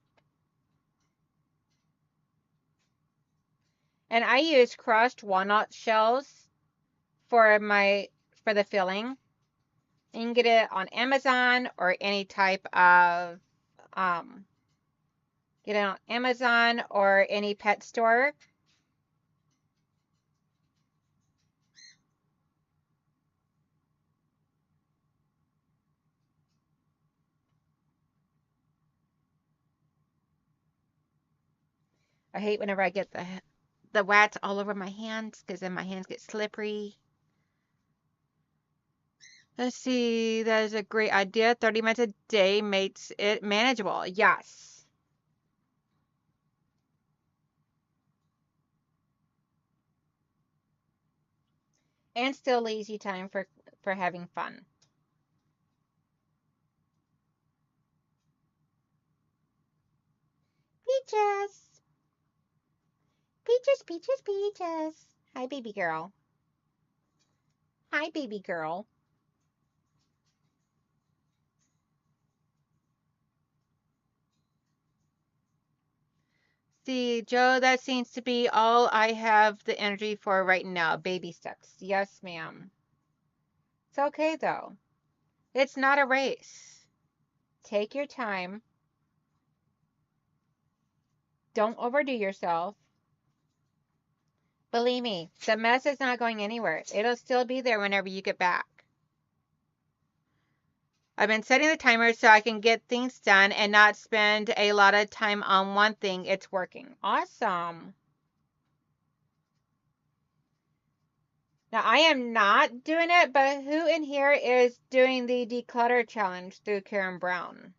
A: And I use crushed walnut shells for the filling. And you can get it on Amazon or any type of get it on Amazon or any pet store. I hate whenever I get the wax all over my hands because then my hands get slippery. Let's see, that is a great idea. 30 minutes a day makes it manageable. Yes. And still leaves you time for having fun. Peaches. Peaches, peaches, peaches. Hi, baby girl. Hi, baby girl. See, Joe, that seems to be all I have the energy for right now. Baby steps. Yes, ma'am. It's okay, though. It's not a race. Take your time. Don't overdo yourself. Believe me, the mess is not going anywhere. It'll still be there whenever you get back. I've been setting the timer so I can get things done and not spend a lot of time on one thing. It's working. Awesome. Now, I am not doing it, but who in here is doing the declutter challenge through Karen Brown?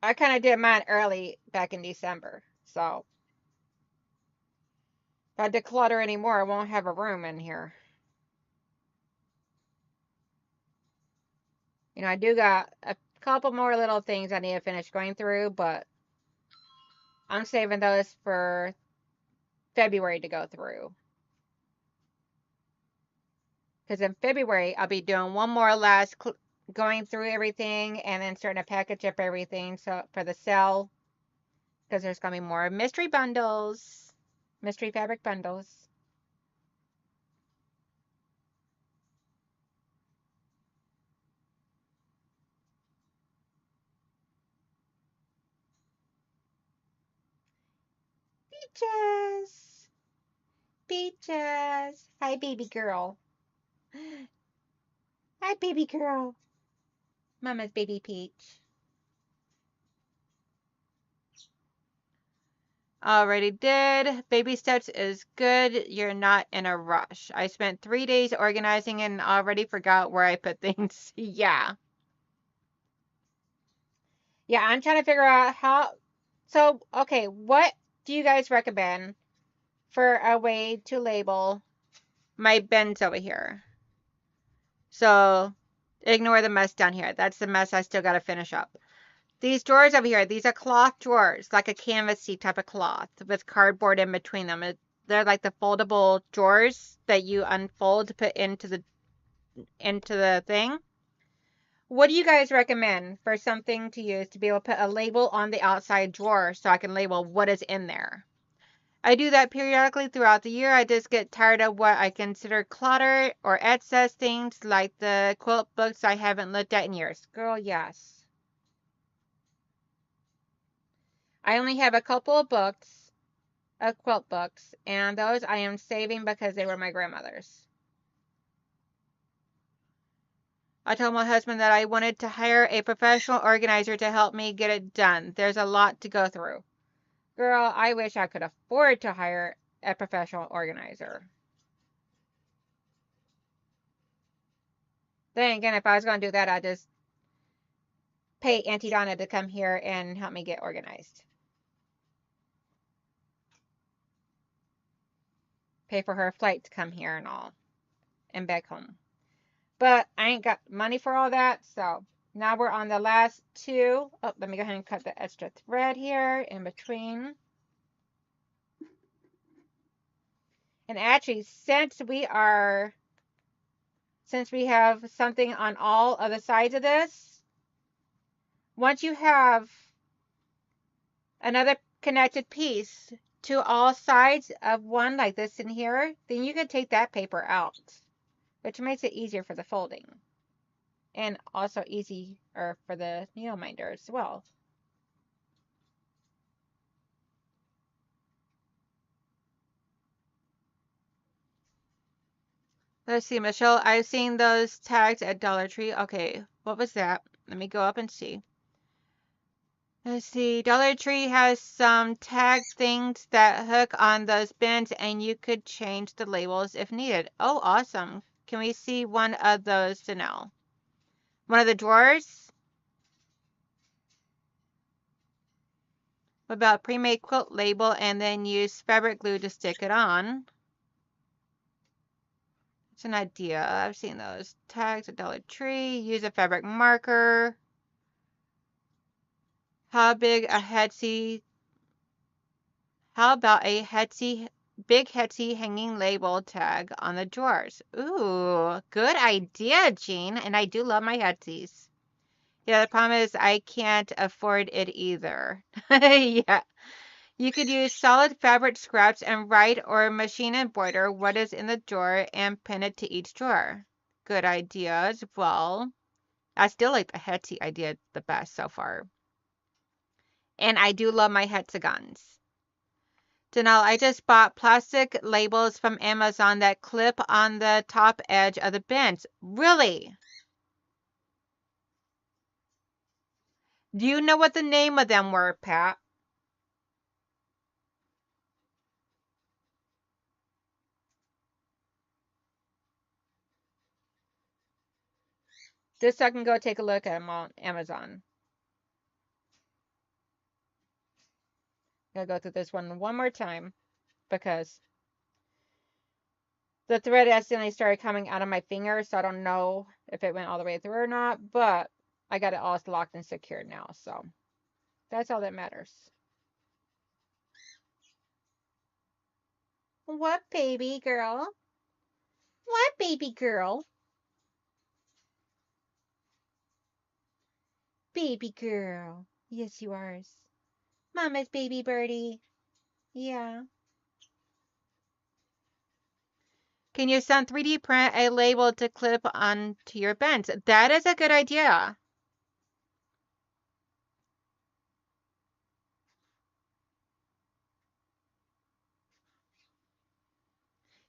A: I kind of did mine early back in December, so if I declutter anymore, I won't have a room in here. You know, I do got a couple more little things I need to finish going through, but I'm saving those for February to go through. Because in February, I'll be doing one more last going through everything and then starting to package up everything so for the sale, because there's gonna be more mystery bundles, mystery fabric bundles. Peaches, Peaches. Hi, baby girl. Hi, baby girl. Mama's baby Peach. Already did. Baby steps is good. You're not in a rush. I spent 3 days organizing and already forgot where I put things. Yeah. Yeah, I'm trying to figure out how. So, okay, what do you guys recommend for a way to label my bins over here? So, ignore the mess down here. That's the mess I still got to finish up. These drawers over here, these are cloth drawers, like a canvasy type of cloth with cardboard in between them. They're like the foldable drawers that you unfold to put into the thing. What do you guys recommend for something to use to be able to put a label on the outside drawer so I can label what is in there? I do that periodically throughout the year. I just get tired of what I consider clutter or excess things like the quilt books I haven't looked at in years. Girl, yes. I only have a couple of books, of quilt books, and those I am saving because they were my grandmother's. I told my husband that I wanted to hire a professional organizer to help me get it done. There's a lot to go through. Girl, I wish I could afford to hire a professional organizer. Then again, if I was going to do that, I'd just pay Auntie Donna to come here and help me get organized. Pay for her flight to come here and all, and back home. But I ain't got money for all that, so now we're on the last two. Oh, let me go ahead and cut the extra thread here in between. And actually, since we have something on all of the sides of this, once you have another connected piece to all sides of one like this in here, then you can take that paper out, which makes it easier for the folding and also easier for the needle minder as well. Let's see, Michelle. I've seen those tags at Dollar Tree. Okay, what was that? Let me go up and see. Let's see. Dollar Tree has some tag things that hook on those bins, and you could change the labels if needed. Oh, awesome. Can we see one of those to know? One of the drawers? What about pre-made quilt label and then use fabric glue to stick it on? It's an idea. I've seen those tags at Dollar Tree. Use a fabric marker. How big a Etsy? How about a big Etsy hanging label tag on the drawers? Ooh, good idea, Jean. And I do love my Etsy's. Yeah, the problem is I can't afford it either. Yeah. You could use solid fabric scraps and write or machine embroider what is in the drawer and pin it to each drawer. Good idea as well. I still like the Etsy idea the best so far. And I do love my hexagons. Janelle, I just bought plastic labels from Amazon that clip on the top edge of the bins. Really? Do you know what the name of them were, Pat? Just so I can go take a look at them on Amazon. I'll go through this one more time because the thread accidentally started coming out of my finger, so I don't know if it went all the way through or not, but I got it all locked and secured now, so that's all that matters. What, baby girl? What, baby girl? Baby girl. Yes, you are. Mama's baby birdie. Yeah. Can you some 3D print a label to clip onto your bins? That is a good idea.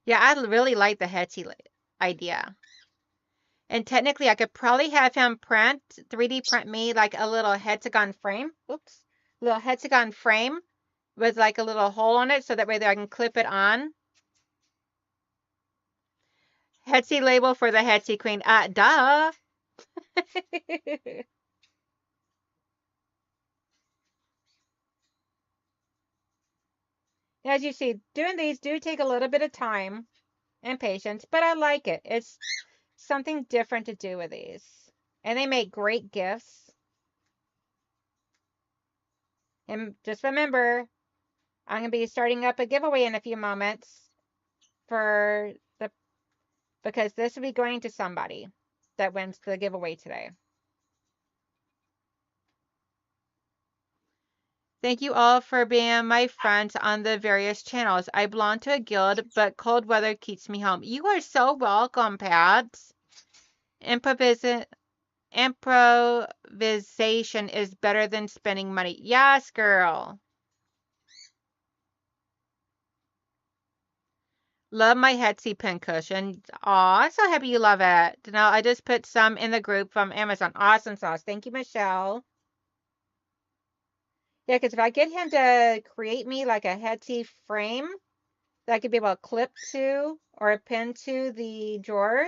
A: Yeah, I really like the Hetty idea. And technically, I could probably have him 3D print me like a little hexagon frame. Oops. Little hexagon frame with like a little hole on it so that way I can clip it on. Etsy label for the Etsy Queen. Duh. As you see, doing these do take a little bit of time and patience, but I like it. It's something different to do with these. And they make great gifts. And just remember, I'm going to be starting up a giveaway in a few moments for the because this will be going to somebody that wins the giveaway today. Thank you all for being my friends on the various channels. I belong to a guild, but cold weather keeps me home. You are so welcome, Pat. Improvisation is better than spending money. Yes, girl. Love my Etsy pincushion. Aw, I'm so happy you love it. Now, I just put some in the group from Amazon. Awesome sauce. Thank you, Michelle. Yeah, because if I get him to create me like a Etsy frame that I could be able to clip to or pin to the drawer,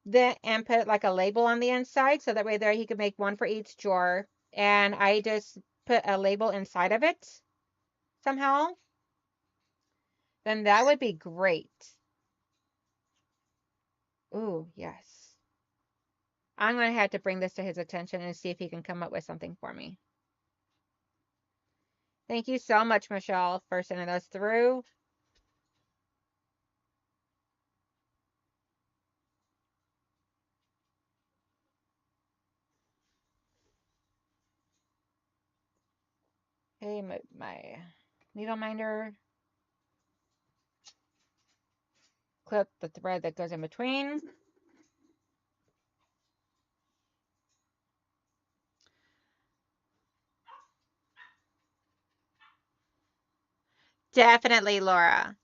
A: then and put like a label on the inside so that way there he could make one for each drawer. And I just put a label inside of it somehow, then that would be great. Ooh, yes. I'm going to have to bring this to his attention and see if he can come up with something for me. Thank you so much, Michelle, for sending those through. Hey, my needle minder. Clip the thread that goes in between. Definitely, Laura.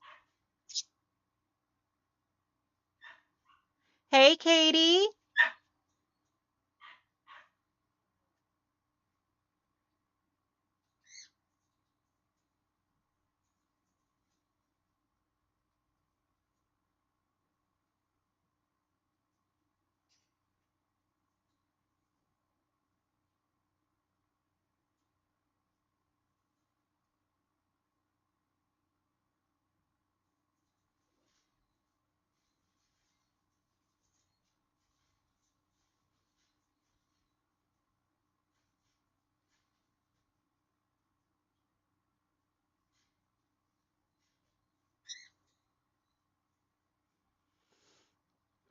A: Hey, Katie.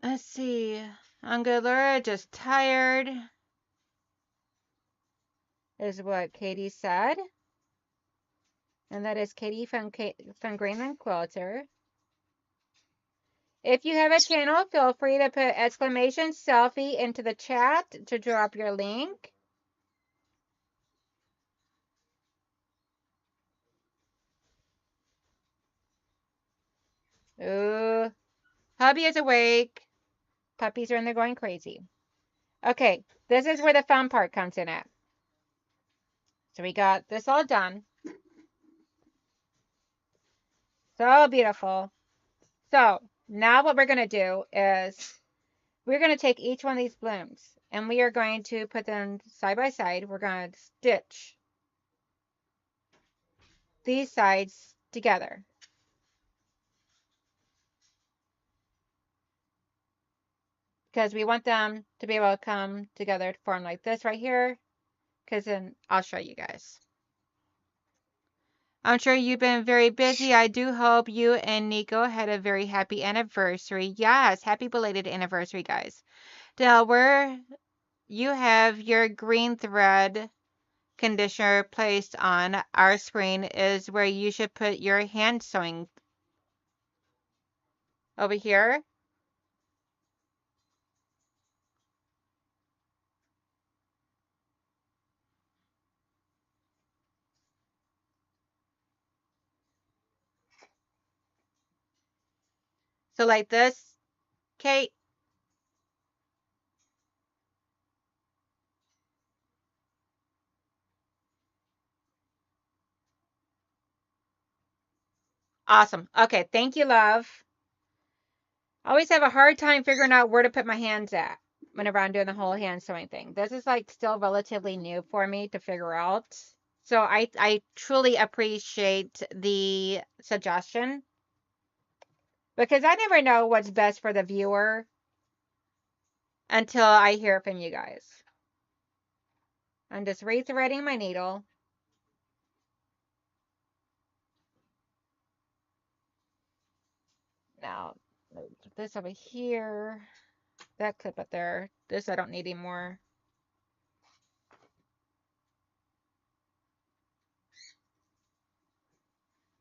A: Let's see. I'm good, Laura. Just tired, is what Katie said. And that is Katie from Greenland Quilter. If you have a channel, feel free to put exclamation selfie into the chat to drop your link. Ooh, hubby is awake. Puppies are in there going crazy. Okay, this is where the fun part comes in at. So we got this all done. So beautiful. So now what we're going to do is we're going to take each one of these blooms and we are going to put them side by side. We're going to stitch these sides together. Because we want them to be able to come together to form like this right here. Because then I'll show you guys. I'm sure you've been very busy. I do hope you and Nico had a very happy anniversary. Yes, happy belated anniversary, guys. Now, you have your green thread conditioner placed on our screen is where you should put your hand sewing over here. So like this, Kate. Awesome. Okay, thank you, love. I always have a hard time figuring out where to put my hands at whenever I'm doing the whole hand sewing thing. This is like still relatively new for me to figure out. So I truly appreciate the suggestion because I never know what's best for the viewer until I hear from you guys. I'm just rethreading my needle. Now, put this over here. That clip up there. This I don't need anymore.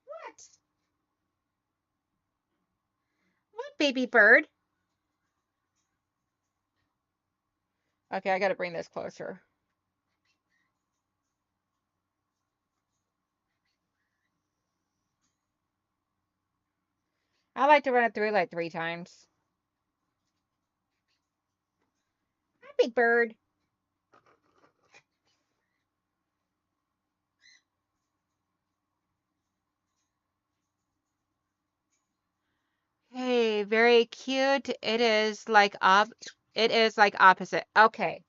A: What? What, baby bird? Okay, I gotta bring this closer. I like to run it through like 3 times. Hi, big bird. Hey, very cute. It is like opposite. Okay.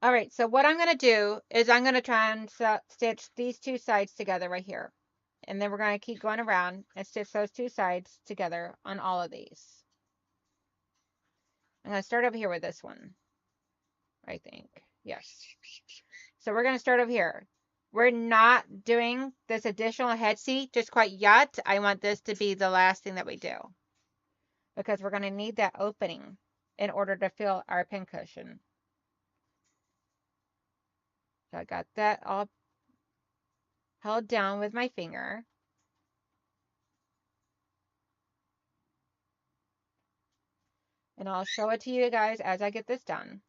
A: All right, so what I'm going to do is I'm going to try and stitch these two sides together right here. And then we're going to keep going around and stitch those two sides together on all of these. I'm going to start over here with this one, I think. Yes. So we're going to start over here. We're not doing this additional head seat just quite yet. I want this to be the last thing that we do because we're going to need that opening in order to fill our pincushion. So I got that all held down with my finger. And I'll show it to you guys as I get this done.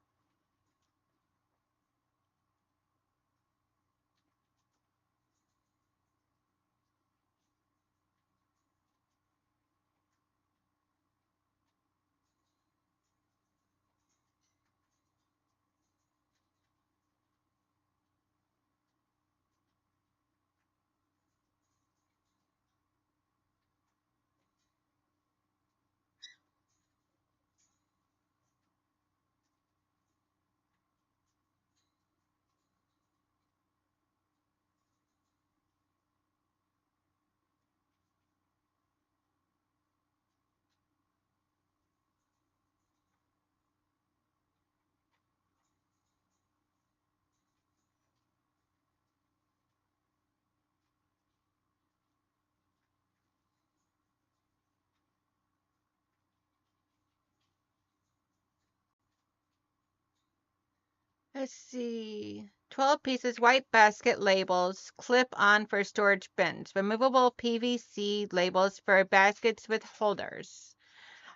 A: Let's see. 12 pieces, white basket labels, clip on for storage bins, removable PVC labels for baskets with holders.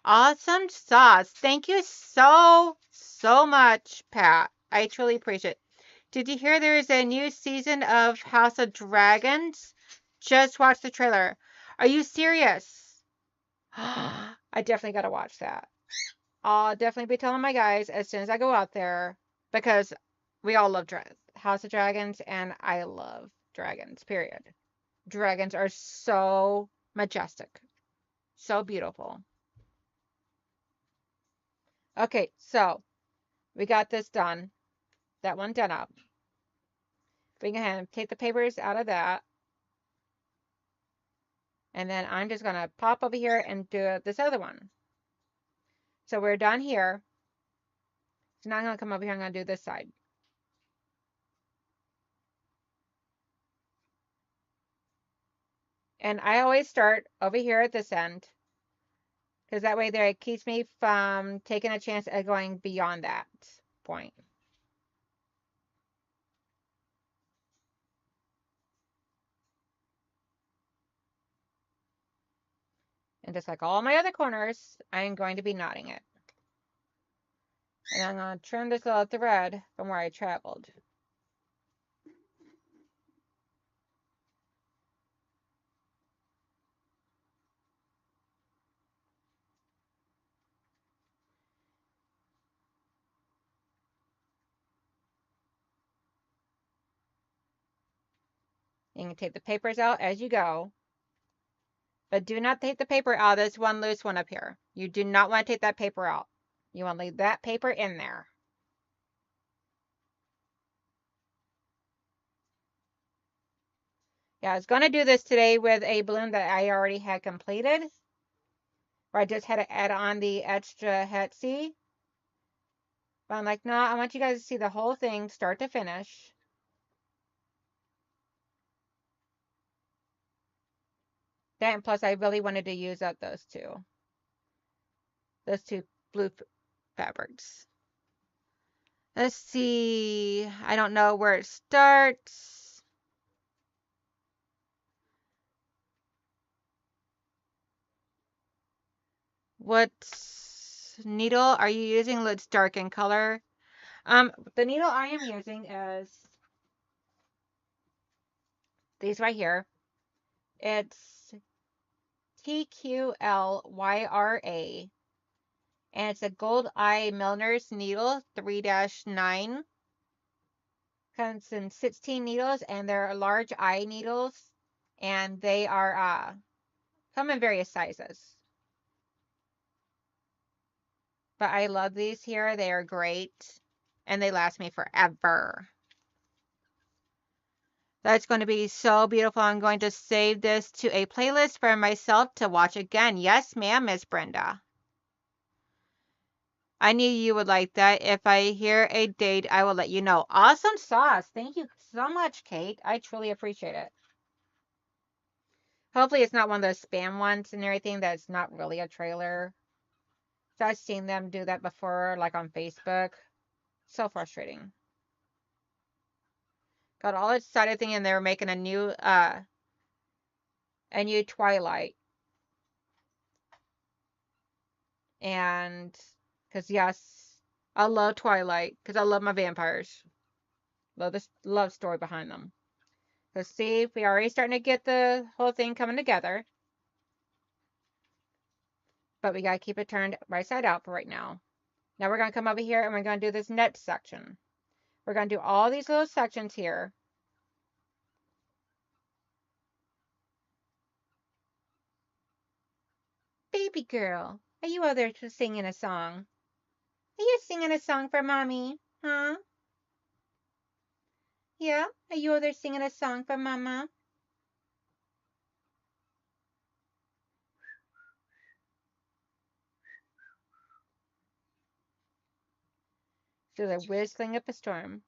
A: Awesome sauce. Thank you so much, Pat. I truly appreciate it. Did you hear there is a new season of House of Dragons? Just watch the trailer. Are you serious? I definitely got to watch that. I'll definitely be telling my guys as soon as I go out there because we all love House of Dragons and I love dragons, period. Dragons are so majestic, so beautiful. Okay, so we got this done. That one done up. Bring ahead, take the papers out of that. And then I'm just going to pop over here and do this other one. So we're done here. So now I'm going to come over here. I'm going to do this side. And I always start over here at this end Because that way there it keeps me from taking a chance of going beyond that point. And just like all my other corners, I'm going to be knotting it. And I'm going to trim this little thread from where I traveled. You can take the papers out as you go. But do not take the paper out. There's one loose one up here. You do not want to take that paper out. You want to leave that paper in there. Yeah, I was going to do this today with a balloon that I already had completed. Where I just had to add on the extra Hetsy. But I'm like, no, I want you guys to see the whole thing start to finish. That and plus I really wanted to use up those two. Those two blue fabrics. Let's see. I don't know where it starts. What needle are you using? Let's dark in color. The needle I am using is these right here. It's TQLYRA. And it's a Gold Eye Milliner's needle 3-9. Comes in 16 needles, and they're large eye needles. And they are come in various sizes. But I love these here. They are great. And they last me forever. That's going to be so beautiful. I'm going to save this to a playlist for myself to watch again. Yes, ma'am, Miss Brenda. I knew you would like that. If I hear a date, I will let you know. Awesome sauce. Thank you so much, Kate. I truly appreciate it. Hopefully it's not one of those spam ones and everything that's not really a trailer. So I've seen them do that before, like on Facebook. So frustrating. Got all excited thinking they were making a new Twilight. And because yes, I love Twilight because I love my vampires. Love this love story behind them. Let's see, we are already starting to get the whole thing coming together. But we gotta keep it turned right side out for right now. Now we're gonna come over here and we're gonna do this next section. We're gonna do all these little sections here. Baby girl, are you over there singing a song? Are you singing a song for mommy? Huh? Yeah? Are you over there singing a song for mama? So they're whistling up a storm.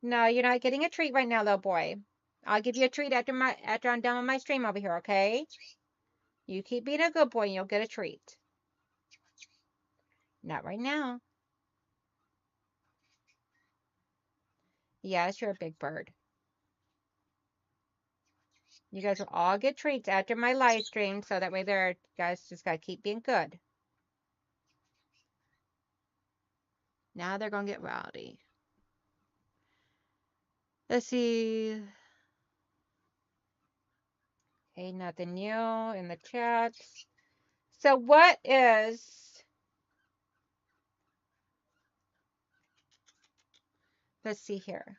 A: No, you're not getting a treat right now, little boy. I'll give you a treat after I'm done with my stream over here, okay? You keep being a good boy and you'll get a treat. Not right now. Yes, you're a big bird. You guys will all get treats after my live stream, so that way you guys just gotta keep being good. Now they're gonna get rowdy. Let's see. Okay, nothing new in the chat. So what is, let's see here.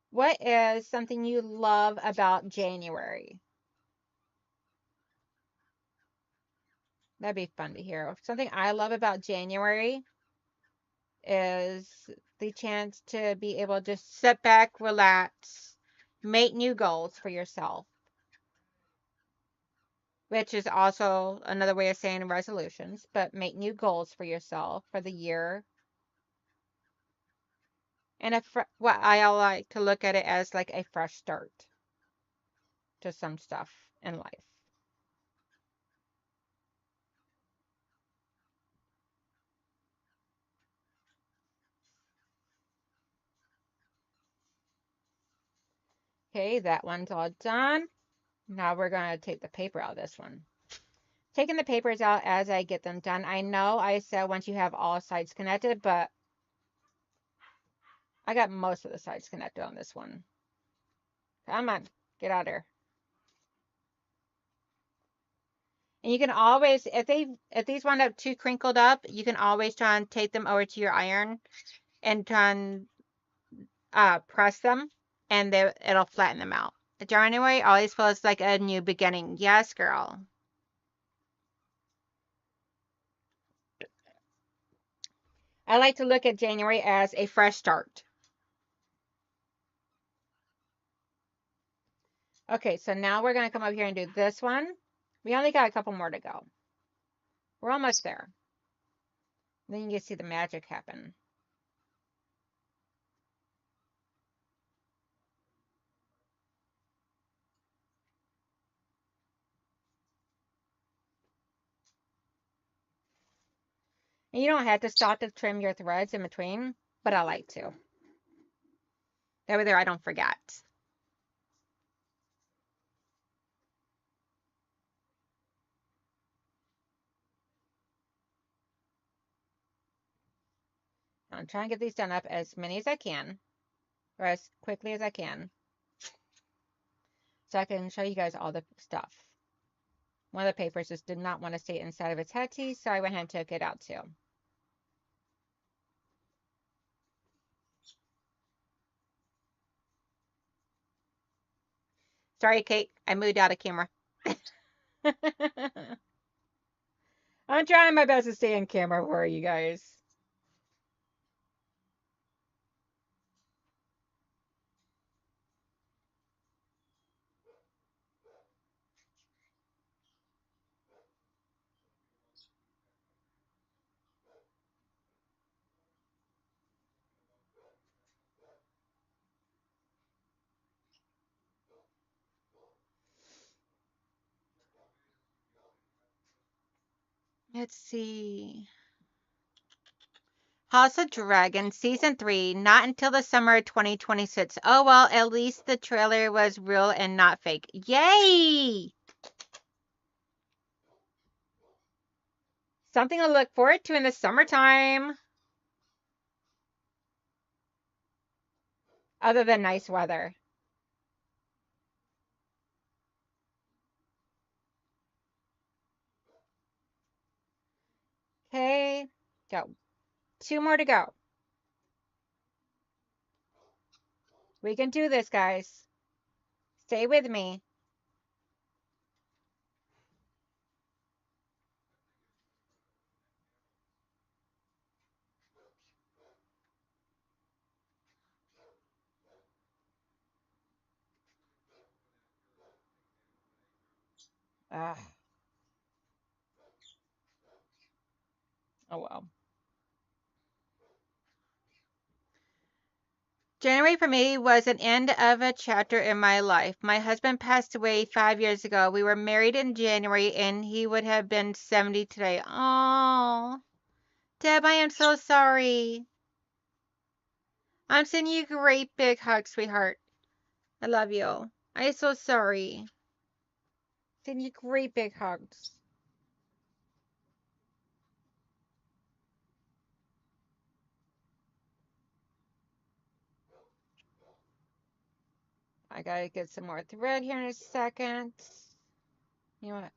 A: What is something you love about January? That'd be fun to hear. Something I love about January is the chance to be able to just sit back, relax, make new goals for yourself, which is also another way of saying resolutions, but make new goals for yourself for the year. And what I like to look at it as like a fresh start to some stuff in life. Okay, that one's all done. Now we're going to take the paper out of this one. Taking the papers out as I get them done. I know I said once you have all sides connected, but I got most of the sides connected on this one. Come on, get out of there. And you can always, if these wind up too crinkled up, you can always try and take them over to your iron and try and press them, and it'll flatten them out. January always feels like a new beginning. Yes, girl. I like to look at January as a fresh start. Okay, so now we're going to come up here and do this one. We only got a couple more to go. We're almost there. Then you can see the magic happen. And you don't have to stop to trim your threads in between, but I like to. That way there I don't forget. I'm trying to get these done up as many as I can, or as quickly as I can, so I can show you guys all the stuff. One of the papers just did not want to stay inside of its hetty, so I went ahead and took it out too. Sorry, Kate, I moved out of camera. I'm trying my best to stay in camera for you guys. Let's see. House of Dragon Season 3, not until the summer of 2026. Oh, well, at least the trailer was real and not fake. Yay! Something to look forward to in the summertime. Other than nice weather. Okay, go. 2 more to go. We can do this, guys. Stay with me. Ah. Oh, well. January for me was an end of a chapter in my life. My husband passed away 5 years ago. We were married in January, and he would have been 70 today. Oh, Deb, I am so sorry. I'm sending you a great big hug, sweetheart. I love you. I'm so sorry. Sending you great big hugs. I gotta get some more thread here in a second. You know what?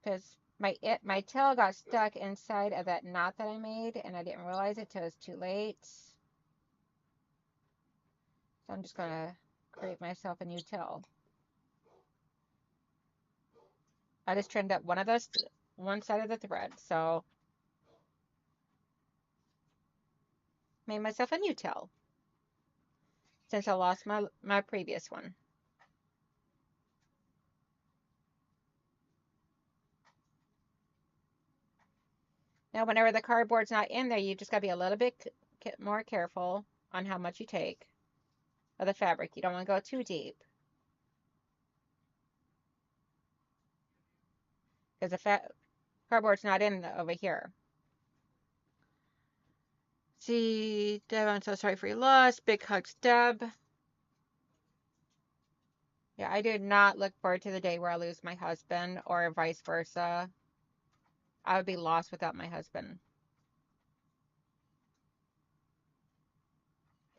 A: Because my tail got stuck inside of that knot that I made, and I didn't realize it till it was too late. So I'm just gonna create myself a new tail. I just trimmed up one side of the thread, so made myself a new tail since I lost my previous one. Now, whenever the cardboard's not in there, you just gotta be a little bit more careful on how much you take of the fabric. You don't want to go too deep because the cardboard's not in over here. See, Deb, I'm so sorry for your loss. Big hugs, Deb. Yeah, I do not look forward to the day where I lose my husband or vice versa. I would be lost without my husband.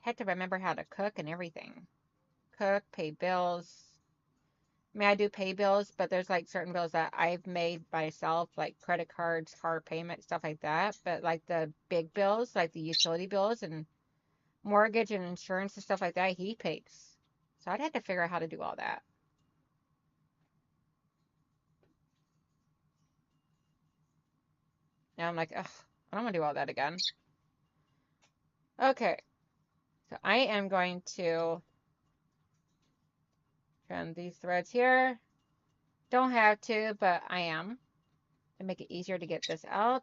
A: I had to remember how to cook and everything. Cook, pay bills. I mean, I do pay bills, but there's like certain bills that I've made myself, like credit cards, car payment, stuff like that. But like the big bills, like the utility bills and mortgage and insurance and stuff like that, he pays. So I'd have to figure out how to do all that. Now I'm like, ugh, I don't want to do all that again. Okay, so I am going to trim these threads here. Don't have to, but I am. To make it easier to get this out.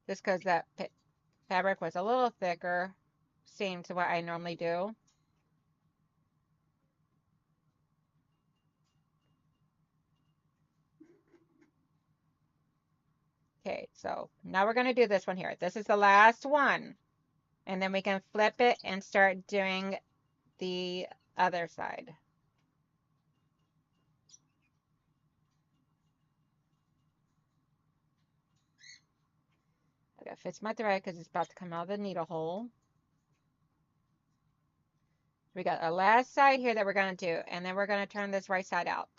A: Just because that fabric was a little thicker, same to what I normally do. Okay, so now we're going to do this one here. This is the last one. And then we can flip it and start doing the other side. I gotta fix my thread because it's about to come out of the needle hole. We got our last side here that we're going to do, and then we're going to turn this right side out.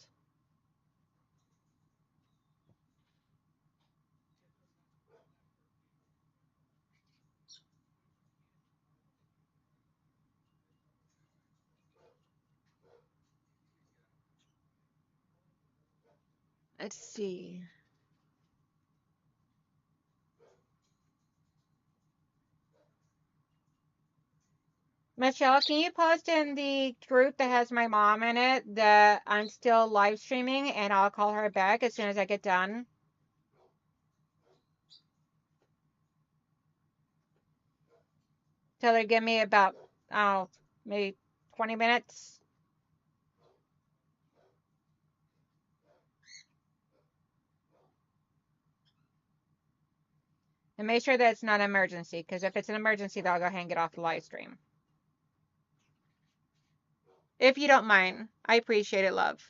A: Let's see. Michelle, can you post in the group that has my mom in it that I'm still live streaming and I'll call her back as soon as I get done? Tell her to give me about, oh, maybe 20 minutes. And make sure that it's not an emergency, because if it's an emergency, then I'll go ahead and get off the live stream. If you don't mind, I appreciate it, love.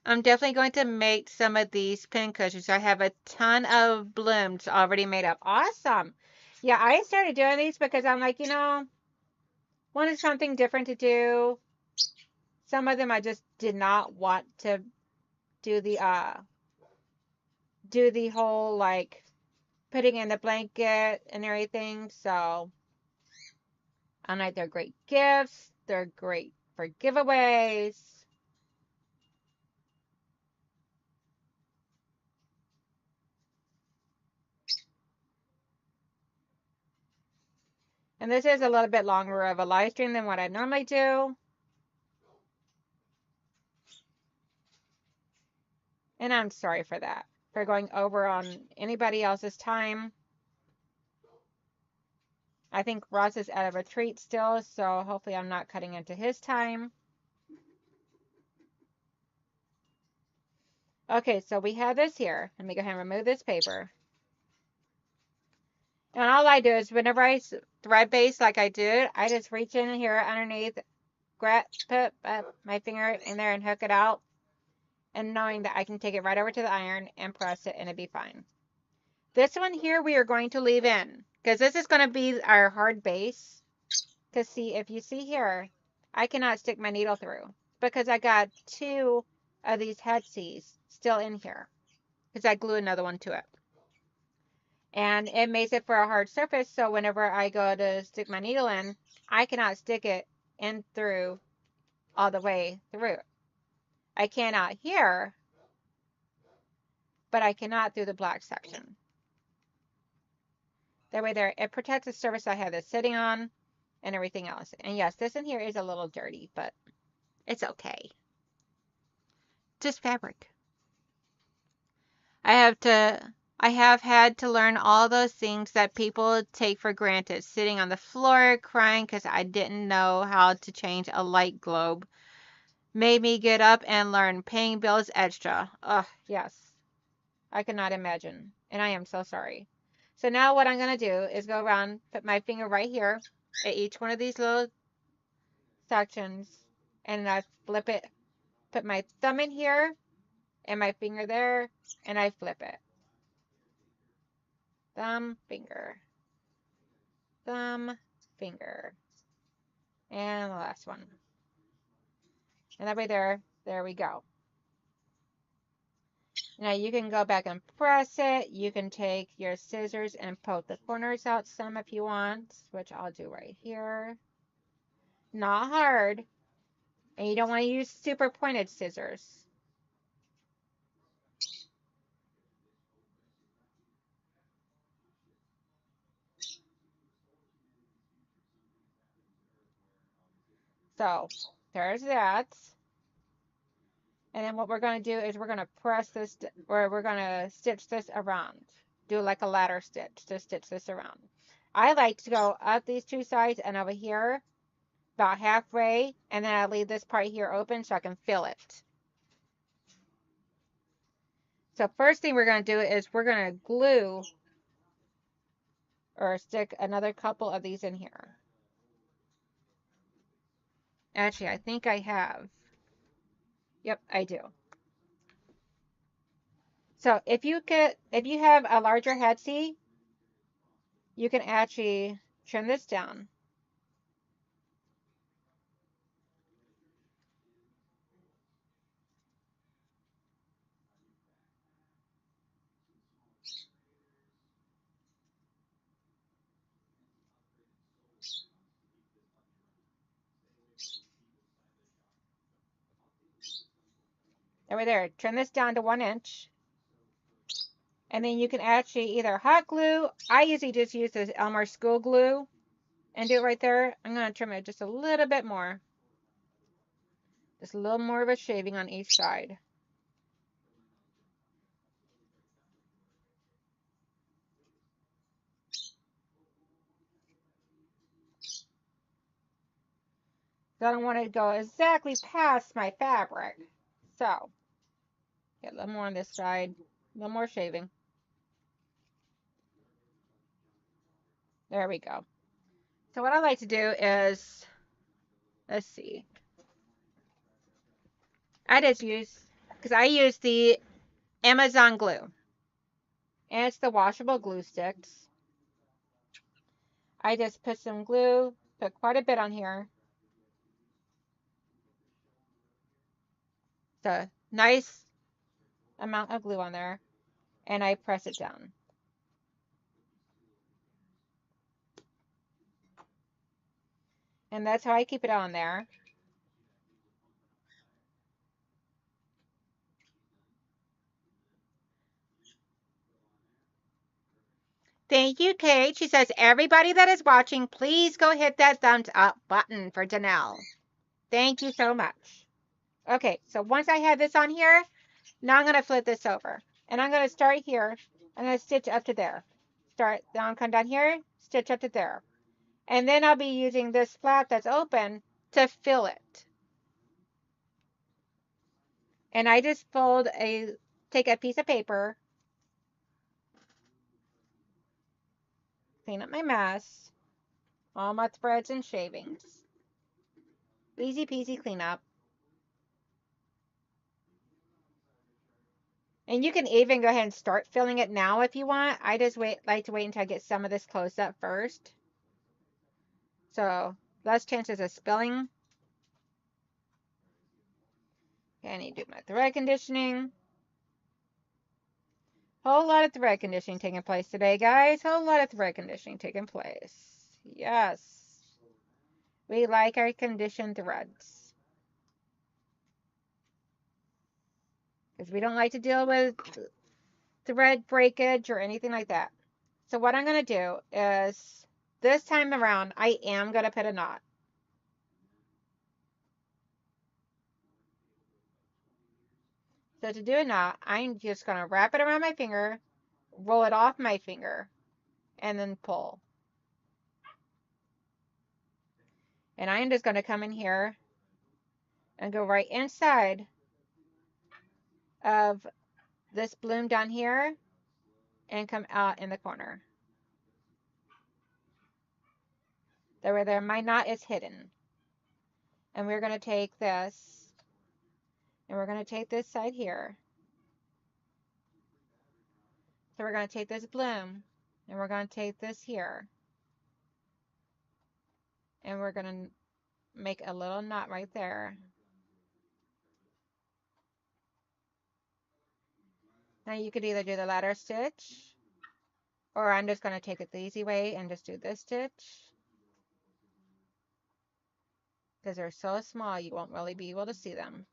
A: I'm definitely going to make some of these pin cushions. I have a ton of blooms already made up. Awesome. Yeah, I started doing these because I'm like, wanted something different to do. Some of them I just did not want to do the whole like putting in the blanket and everything. So I'm like, they're great gifts. They're great for giveaways. And this is a little bit longer of a live stream than what I normally do. And I'm sorry for that, for going over on anybody else's time. I think Ross is at a retreat still, so hopefully I'm not cutting into his time. Okay, so we have this here. Let me go ahead and remove this paper. And all I do is whenever I thread base like I did, I just reach in here underneath, put my finger in there and hook it out. And knowing that I can take it right over to the iron and press it and it'd be fine. This one here we are going to leave in because this is going to be our hard base. Because see, if you see here, I cannot stick my needle through because I got 2 of these headsies still in here because I glue another one to it. And it makes it for a hard surface, so whenever I go to stick my needle in, I cannot stick it in through all the way through. I cannot here, but I cannot through the black section. That way there, it protects the surface I have this sitting on and everything else. And yes, this in here is a little dirty, but it's okay. Just fabric. I have had to learn all those things that people take for granted. Sitting on the floor crying because I didn't know how to change a light globe. Made me get up and learn paying bills extra. Ugh, yes. I cannot imagine. And I am so sorry. So now what I'm going to do is go around, put my finger right here at each one of these little sections, and I flip it, put my thumb in here and my finger there, and I flip it. Thumb, finger, thumb, finger, and the last one. And that way there we go. Now you can go back and press it. You can take your scissors and poke the corners out some if you want, which I'll do right here. Not hard. And you don't want to use super pointed scissors. So there's that. And then what we're going to do is we're going to press this, or we're going to stitch this around. Do like a ladder stitch to stitch this around. I like to go up these two sides and over here about halfway, and then I leave this part here open so I can fill it. So first thing we're going to do is we're going to glue or stick another couple of these in here. Actually, I think I have. Yep, I do. So if you have a larger headsie, you can actually trim this down. Over there, trim this down to 1 inch. And then you can actually either hot glue. I usually just use this Elmer School glue and do it right there. I'm going to trim it just a little bit more. Just a little more of a shaving on each side. So I don't want to go exactly past my fabric. So, get a little more on this side. A little more shaving. There we go. So what I like to do is, let's see. Because I use the Amazon glue. And it's the washable glue sticks. I just put some glue, put quite a bit on here. It's a nice amount of glue on there. And I press it down. And that's how I keep it on there. Thank you, Kate. She says, everybody that is watching, please go hit that thumbs up button for Donnell. Thank you so much. Okay, so once I have this on here, now I'm going to flip this over. And I'm going to start here. I'm going to stitch up to there. Then I'll come down here, stitch up to there. And then I'll be using this flap that's open to fill it. And I just take a piece of paper, clean up my mess, all my threads and shavings. Easy peasy cleanup. And you can even go ahead and start filling it now if you want. I just like to wait until I get some of this close up first. So less chances of spilling. Okay, I need to do my thread conditioning. Whole lot of thread conditioning taking place today, guys. Whole lot of thread conditioning taking place. Yes. We like our conditioned threads. Because we don't like to deal with thread breakage or anything like that. So what I'm going to do is, this time around, I am going to put a knot. So to do a knot, I'm just going to wrap it around my finger, roll it off my finger, and then pull. And I'm just going to come in here and go right inside of this bloom down here and come out in the corner. That way there, my knot is hidden. And we're going to take this, and we're going to take this side here. So we're going to take this bloom, and we're going to take this here. And we're going to make a little knot right there. Now you could either do the ladder stitch, or I'm just going to take it the easy way and just do this stitch. Because they're so small, you won't really be able to see them.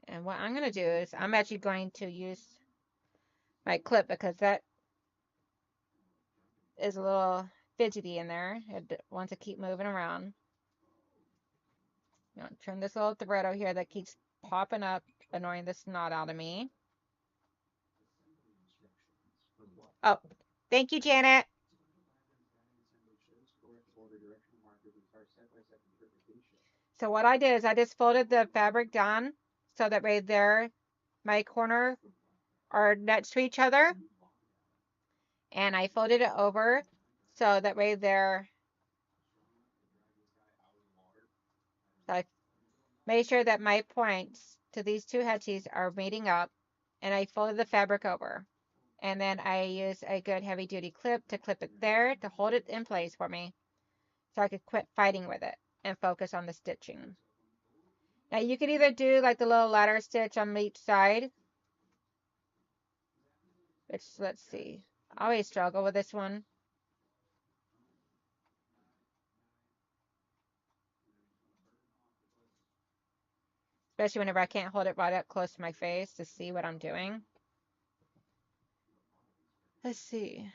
A: And what I'm going to do is I'm actually going to use my clip because that is a little fidgety in there. It wants to keep moving around. You know, turn this little thread over here that keeps popping up, annoying the snot out of me. Oh, thank you, Janet. So what I did is I just folded the fabric down so that right there, my corner are next to each other. And I folded it over so that right there, so I made sure that my points to these two headsies are meeting up, and I folded the fabric over. And then I used a good heavy duty clip to clip it there to hold it in place for me so I could quit fighting with it and focus on the stitching. Now you could either do like the little ladder stitch on each side, which, let's see, I always struggle with this one. Especially whenever I can't hold it right up close to my face to see what I'm doing. Let's see.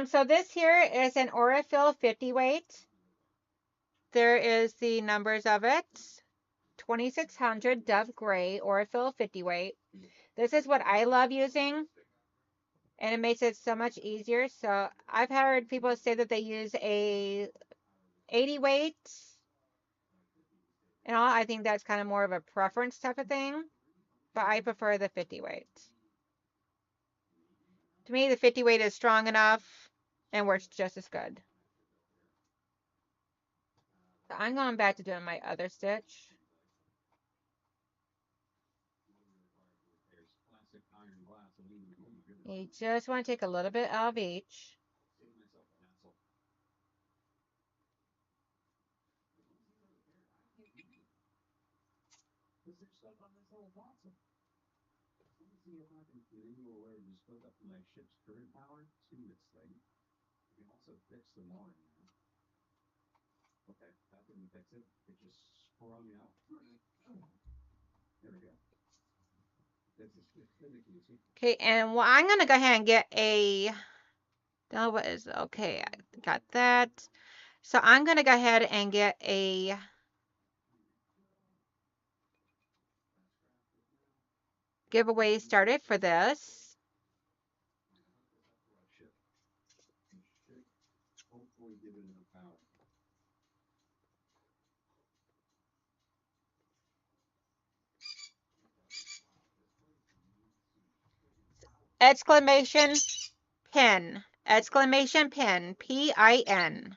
A: So this here is an Aurifil 50 weight. There is the numbers of it. 2600 Dove Gray Aurifil 50 weight. This is what I love using, and it makes it so much easier. So I've heard people say that they use a 80 weight, and all. I think that's kind of more of a preference type of thing, but I prefer the 50 weight. To me, the 50 weight is strong enough and works just as good. So I'm going back to doing my other stitch. You just want to take a little bit out of each. Okay, and well, I'm going to go ahead and get a, oh, what is, okay, I got that. So I'm going to go ahead and get a giveaway started for this. Exclamation pin. Exclamation pin. P-I-N.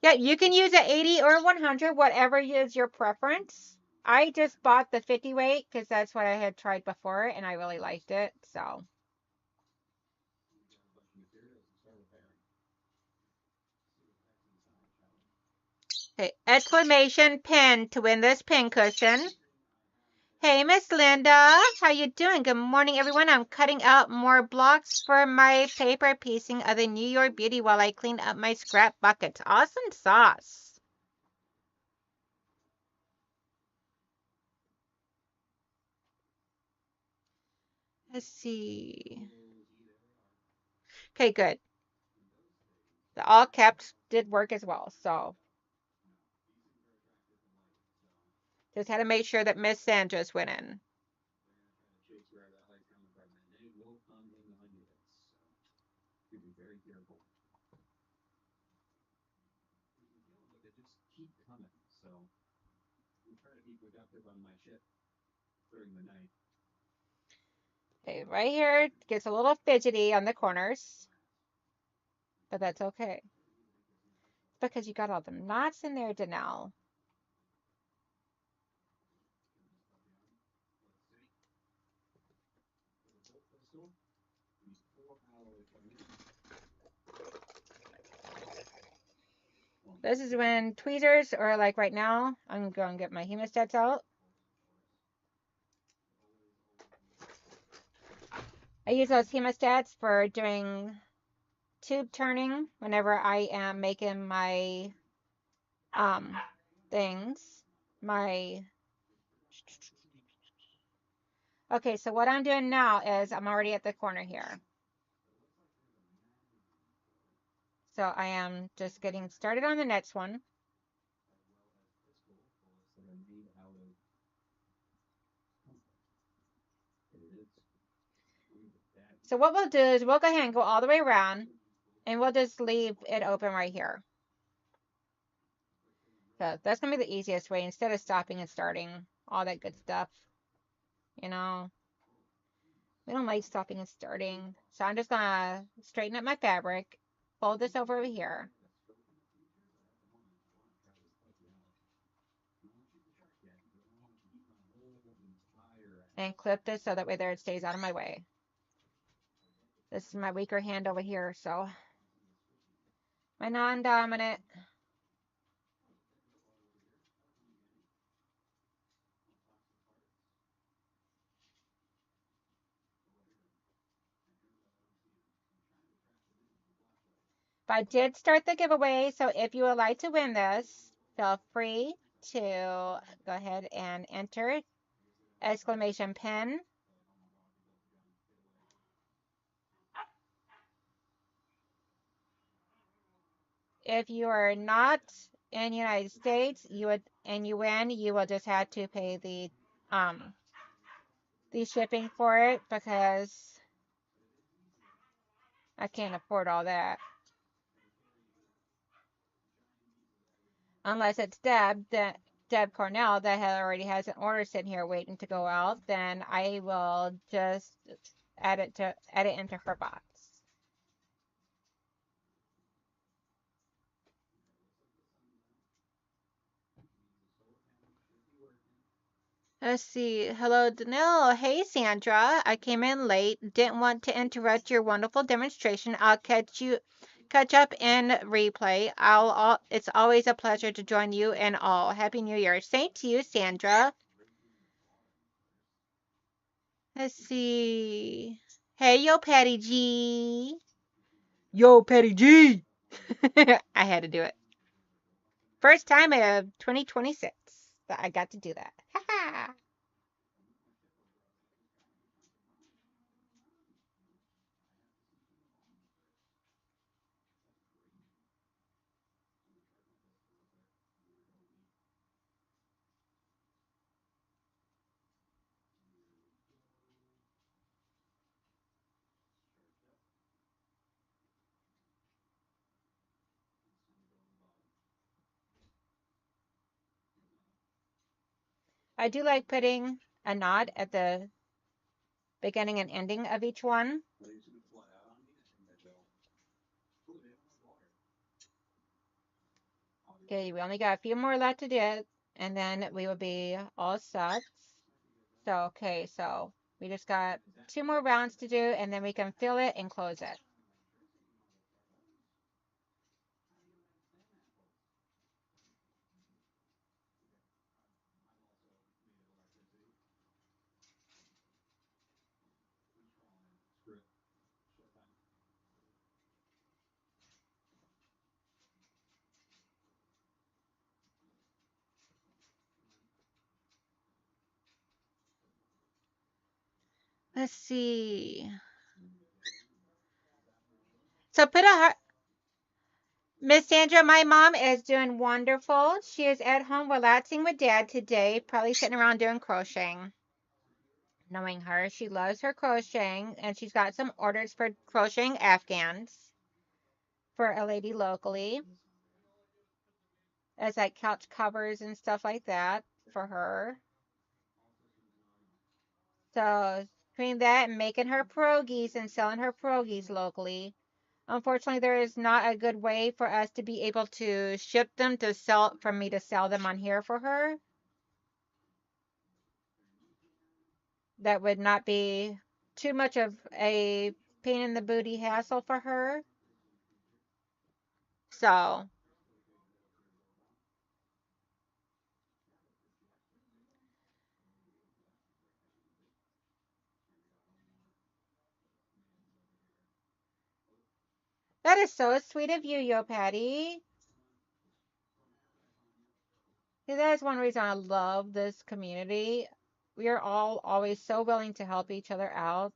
A: Yeah, you can use an 80 or 100, whatever is your preference. I just bought the 50 weight because that's what I had tried before and I really liked it. So, okay, exclamation pin to win this pin cushion. Hey, Miss Linda, how you doing? Good morning, everyone. I'm cutting out more blocks for my paper piecing of the New York Beauty while I clean up my scrap buckets. Awesome sauce. Let's see. Okay, good. The all caps did work as well. So just had to make sure that Miss Sandra's winning. Okay, right here it gets a little fidgety on the corners, but that's okay because you got all the knots in there, Donnell. This is when tweezers, or like right now, I'm going to get my hemostats out. I use those hemostats for doing tube turning whenever I am making my things. Okay, so what I'm doing now is I'm already at the corner here. So I am just getting started on the next one. So what we'll do is we'll go ahead and go all the way around and we'll just leave it open right here. So that's going to be the easiest way instead of stopping and starting all that good stuff. You know, we don't like stopping and starting. So I'm just going to straighten up my fabric, fold this over here, and clip this so that way there it stays out of my way. This is my weaker hand over here, so my non-dominant. But I did start the giveaway, so if you would like to win this, feel free to go ahead and enter exclamation pin. If you are not in the United States, you win, you will just have to pay the shipping for it because I can't afford all that. Unless it's Deb Cornell that already has an order sitting here waiting to go out, then I will just add it into her box. Let's see. Hello, Danilo. Hey, Sandra. I came in late. Didn't want to interrupt your wonderful demonstration. I'll catch up in replay. It's always a pleasure to join you and all. Happy New Year. Same to you, Sandra. Let's see. Hey, yo, Patty G. Yo, Patty G. I had to do it. First time of 2026 that I got to do that. I do like putting a knot at the beginning and ending of each one. Okay, we only got a few more left to do, and then we will be all set. So, okay, so we just got 2 more rounds to do, and then we can fill it and close it. Let's see. So put a heart. Miss Sandra, my mom is doing wonderful. She is at home relaxing with Dad today, probably sitting around doing crocheting. Knowing her, she loves her crocheting, and she's got some orders for crocheting Afghans for a lady locally, as like couch covers and stuff like that for her. So between that and making her pierogies and selling her pierogies locally. Unfortunately, there is not a good way for us to be able to ship them to sell for me to sell them on here for her. That would not be too much of a pain in the booty hassle for her. So that is so sweet of you, Yo Patty. See, that is one reason I love this community. We are all always so willing to help each other out.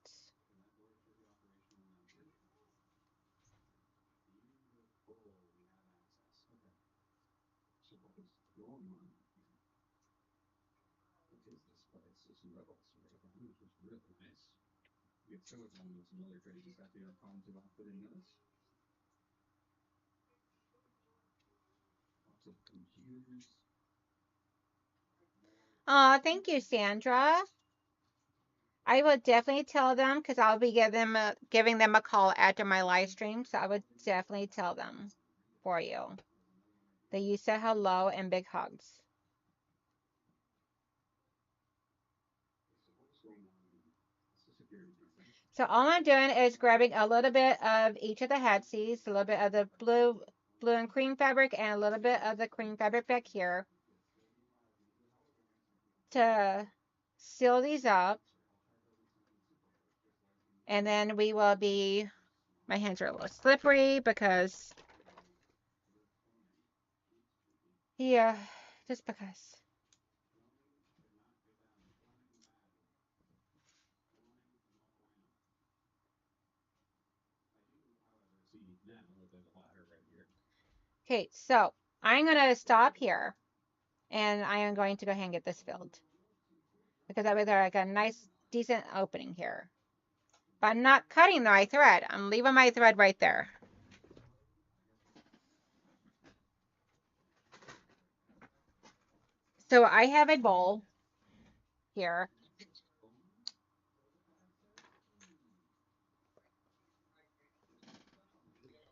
A: Aw, thank you, Sandra. I will definitely tell them because I'll be giving them a call after my live stream. So I would definitely tell them for you that you said hello and big hugs. So all I'm doing is grabbing a little bit of each of the headsies, a little bit of the blue and cream fabric, and a little bit of the cream fabric back here to seal these up. And then we will be, my hands are a little slippery because, yeah, just because. Okay, so I'm going to stop here and I am going to go ahead and get this filled because that way there like a nice, decent opening here. But I'm not cutting my thread. I'm leaving my thread right there. So I have a bowl here.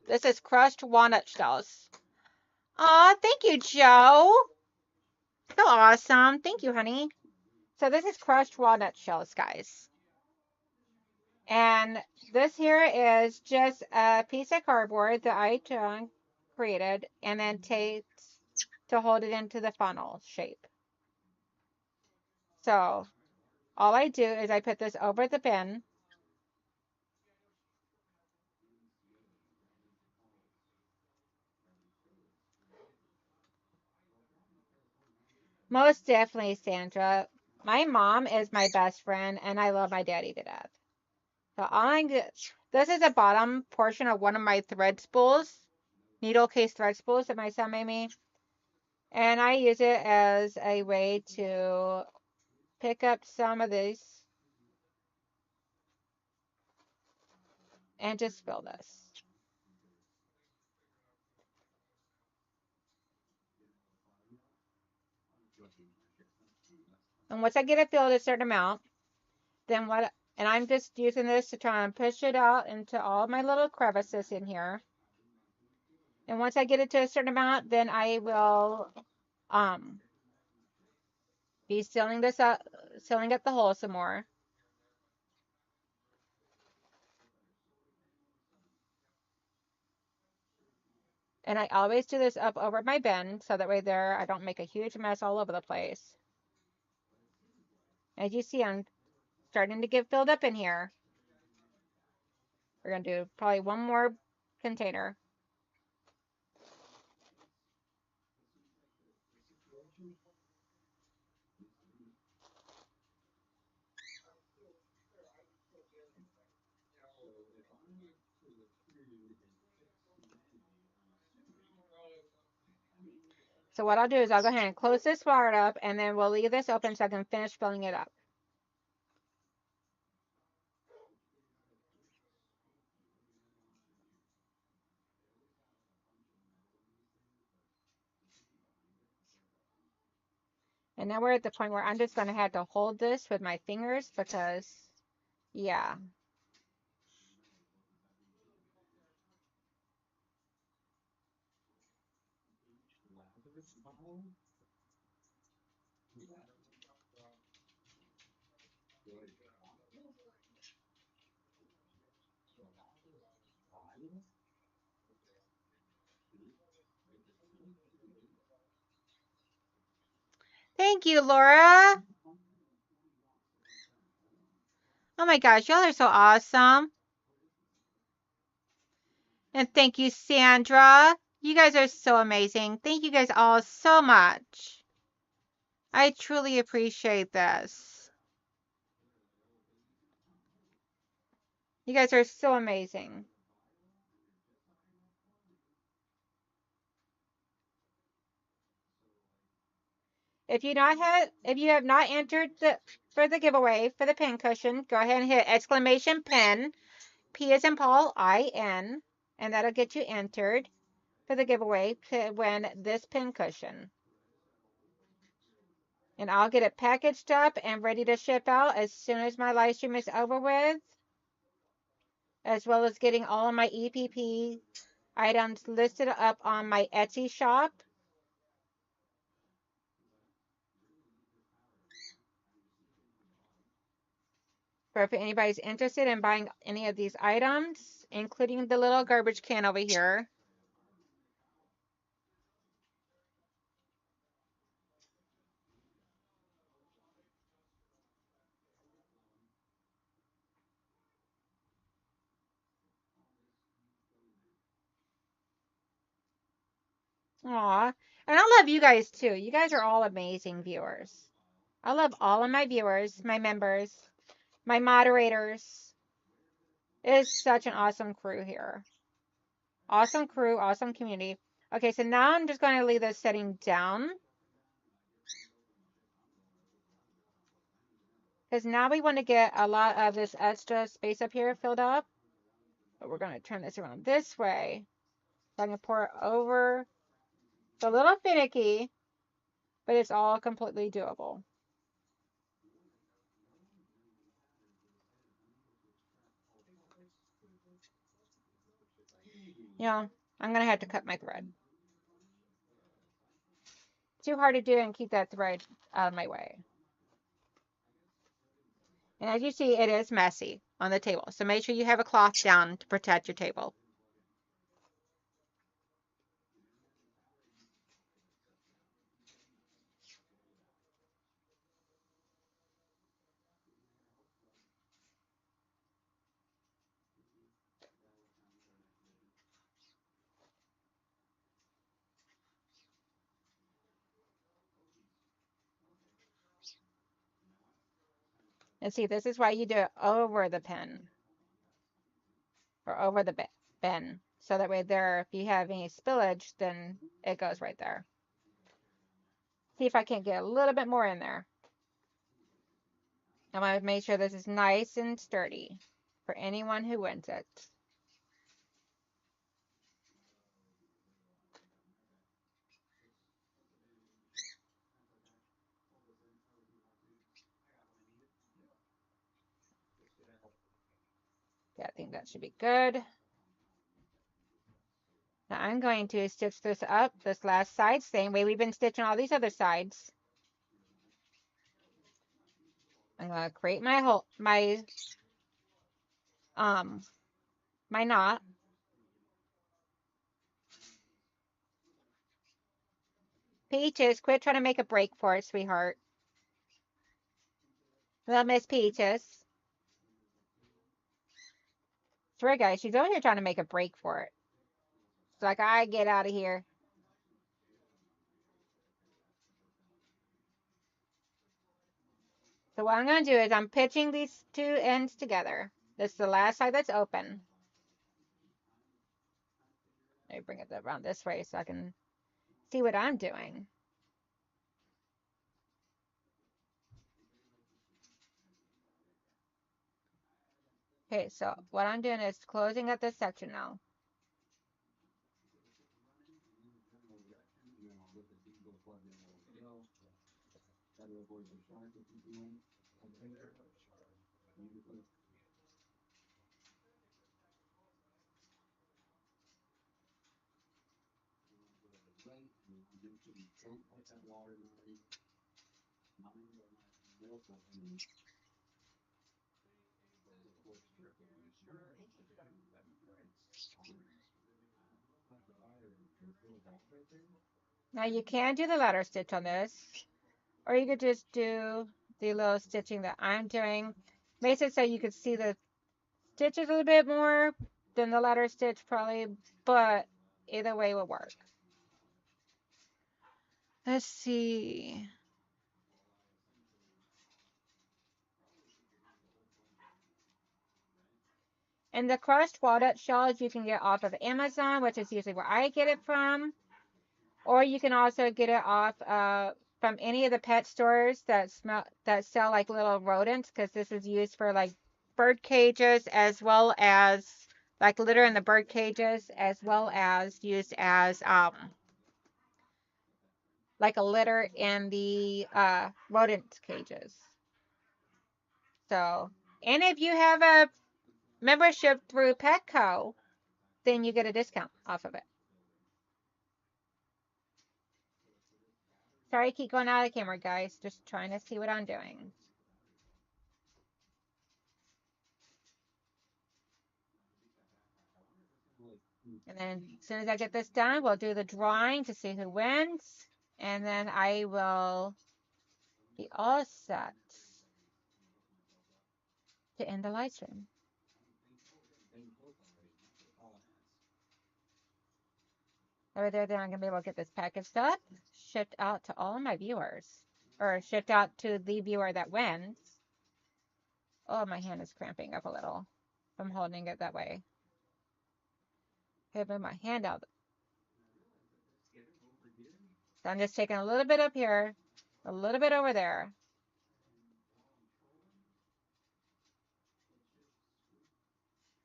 A: This is crushed walnut shells. Aw, thank you, Joe. So awesome. Thank you, honey. So this is crushed walnut shells, guys. And this here is just a piece of cardboard that I created and then taped to hold it into the funnel shape. So all I do is I put this over the bin. Most definitely, Sandra. My mom is my best friend, and I love my daddy to death. So this is the bottom portion of one of my thread spools, needle case thread spools that my son made me. And I use it as a way to pick up some of these and just fill this. And once I get it filled a certain amount, then and I'm just using this to try and push it out into all my little crevices in here. And once I get it to a certain amount, then I will um be sealing up the hole some more. And I always do this up over my bin so that way I don't make a huge mess all over the place. As you see, I'm starting to get filled up in here. We're going to do probably one more container. So what I'll do is I'll go ahead and close this part up, and then we'll leave this open so I can finish filling it up. And now we're at the point where I'm just going to have to hold this with my fingers because, yeah. Thank you, Laura. Oh my gosh, y'all are so awesome. And thank you, Sandra. You guys are so amazing. Thank you guys all so much. I truly appreciate this. You guys are so amazing. If you have not entered for the giveaway for the pin cushion, go ahead and hit exclamation pin, P as in Paul, I-N, and that'll get you entered for the giveaway to win this pin cushion. And I'll get it packaged up and ready to ship out as soon as my live stream is over with, as well as getting all of my EPP items listed up on my Etsy shop. For if anybody's interested in buying any of these items, including the little garbage can over here. Aw, and I love you guys too. You guys are all amazing viewers. I love all of my viewers, my members, my moderators. It is such an awesome crew here. Awesome crew, awesome community. Okay, so now I'm just going to leave this setting down. Because now we want to get a lot of this extra space up here filled up. But we're going to turn this around this way. So I can pour it over. It's a little finicky, but it's all completely doable. Yeah, I'm going to have to cut my thread. Too hard to do and keep that thread out of my way. And as you see, it is messy on the table. So make sure you have a cloth down to protect your table. And see, this is why you do it over the pen or over the bin. So that way there, if you have any spillage, then it goes right there. See if I can't get a little bit more in there. I want to make sure this is nice and sturdy for anyone who wins it. Yeah, I think that should be good. Now I'm going to stitch this up, this last side, same way we've been stitching all these other sides. I'm going to create my my knot. Peaches, quit trying to make a break for it, sweetheart. Little Miss Peaches. Swear, guys, she's over here trying to make a break for it. It's like, I get out of here. So what I'm going to do is I'm pitching these two ends together. This is the last side that's open. Let me bring it around this way so I can see what I'm doing. Okay, so what I'm doing is closing up this section now. Now you can do the ladder stitch on this, or you could just do the little stitching that I'm doing. Makes it so you could see the stitches a little bit more than the ladder stitch probably, but either way will work. Let's see. And the crushed walnut shells you can get off of Amazon, which is usually where I get it from. Or you can also get it off from any of the pet stores that sell like little rodents, because this is used for like bird cages, as well as like litter in the bird cages, as well as used as like a litter in the rodent cages. So, and if you have a membership through Petco, then you get a discount off of it. Sorry, I keep going out of the camera, guys. Just trying to see what I'm doing. And then as soon as I get this done, we'll do the drawing to see who wins. And then I will be all set to end the live stream. Over there, then I'm going to be able to get this packaged up, shipped out to all my viewers, or shipped out to the viewer that wins. Oh, my hand is cramping up a little from holding it that way. Okay, move my hand out. So I'm just taking a little bit up here, a little bit over there.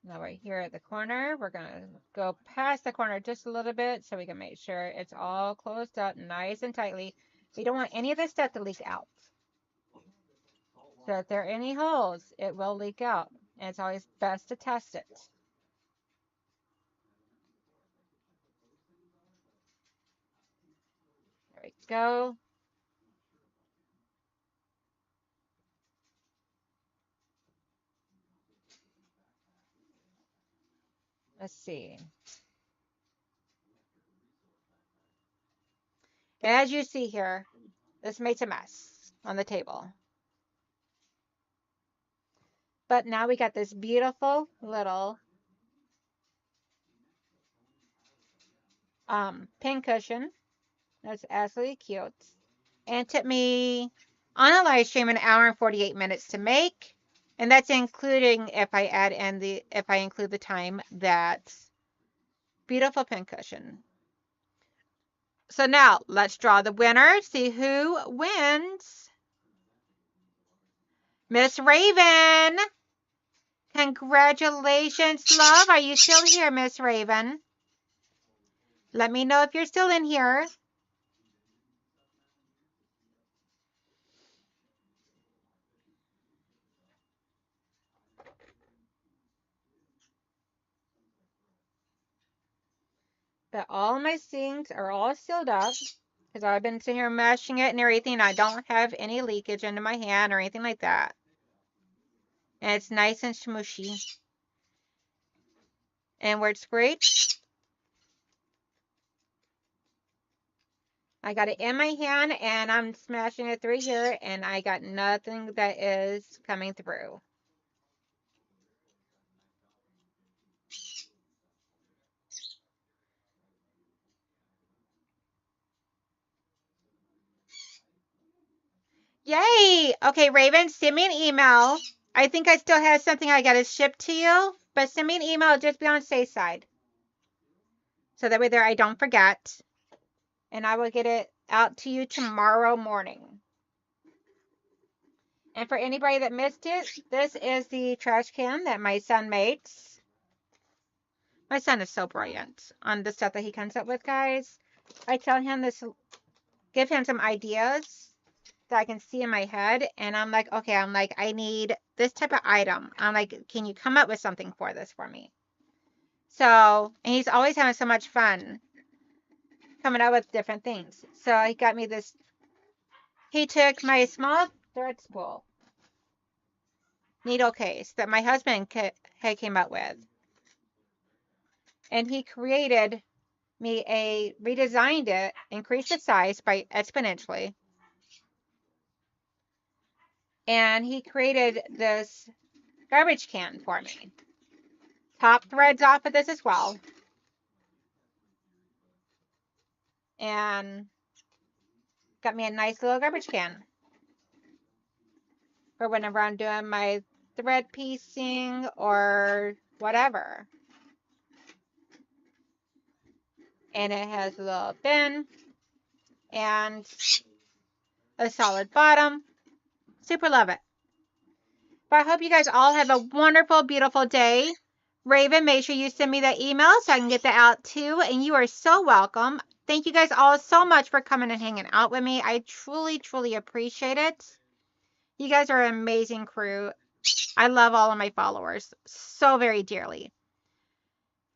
A: Now right here at the corner, we're going to go past the corner just a little bit so we can make sure it's all closed up nice and tightly. We don't want any of this stuff to leak out. So if there are any holes, it will leak out. And it's always best to test it. There we go. Let's see. As you see here, this makes a mess on the table. But now we got this beautiful little pin cushion. That's absolutely cute. And it took me on a live stream an hour and 48 minutes to make. And that's including if I include the time that's beautiful pincushion. So now let's draw the winner, see who wins. Miss Raven. Congratulations, love. Are you still here, Miss Raven? Let me know if you're still in here. But all my things are all sealed up because I've been sitting here mashing it and everything. I don't have any leakage into my hand or anything like that. And it's nice and smooshy. And where it's great, I got it in my hand and I'm smashing it through here and I got nothing that is coming through. Yay! Okay, Raven, send me an email. I think I still have something I got to ship to you, but send me an email. Just be on the safe side. So that way there I don't forget. And I will get it out to you tomorrow morning. And for anybody that missed it, this is the trash can that my son makes. My son is so brilliant on the stuff that he comes up with, guys. I tell him this, give him some ideas that I can see in my head. And I'm like, okay, I need this type of item. I'm like, can you come up with something for this for me? So, and he's always having so much fun coming up with different things. So he got me this. He took my small thread spool needle case that my husband had came up with, and he created me redesigned it, increased the size by exponentially, and he created this garbage can for me. Top threads off of this as well, and got me a nice little garbage can for whenever I'm doing my thread piecing or whatever. And it has a little bin and a solid bottom. Super love it. But I hope you guys all have a wonderful, beautiful day. Raven, make sure you send me that email so I can get that out too. And you are so welcome. Thank you guys all so much for coming and hanging out with me. I truly, truly appreciate it. You guys are an amazing crew. I love all of my followers so very dearly.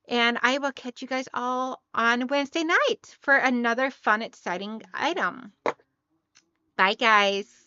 A: And I will catch you guys all on Wednesday night for another fun, exciting item. Bye, guys.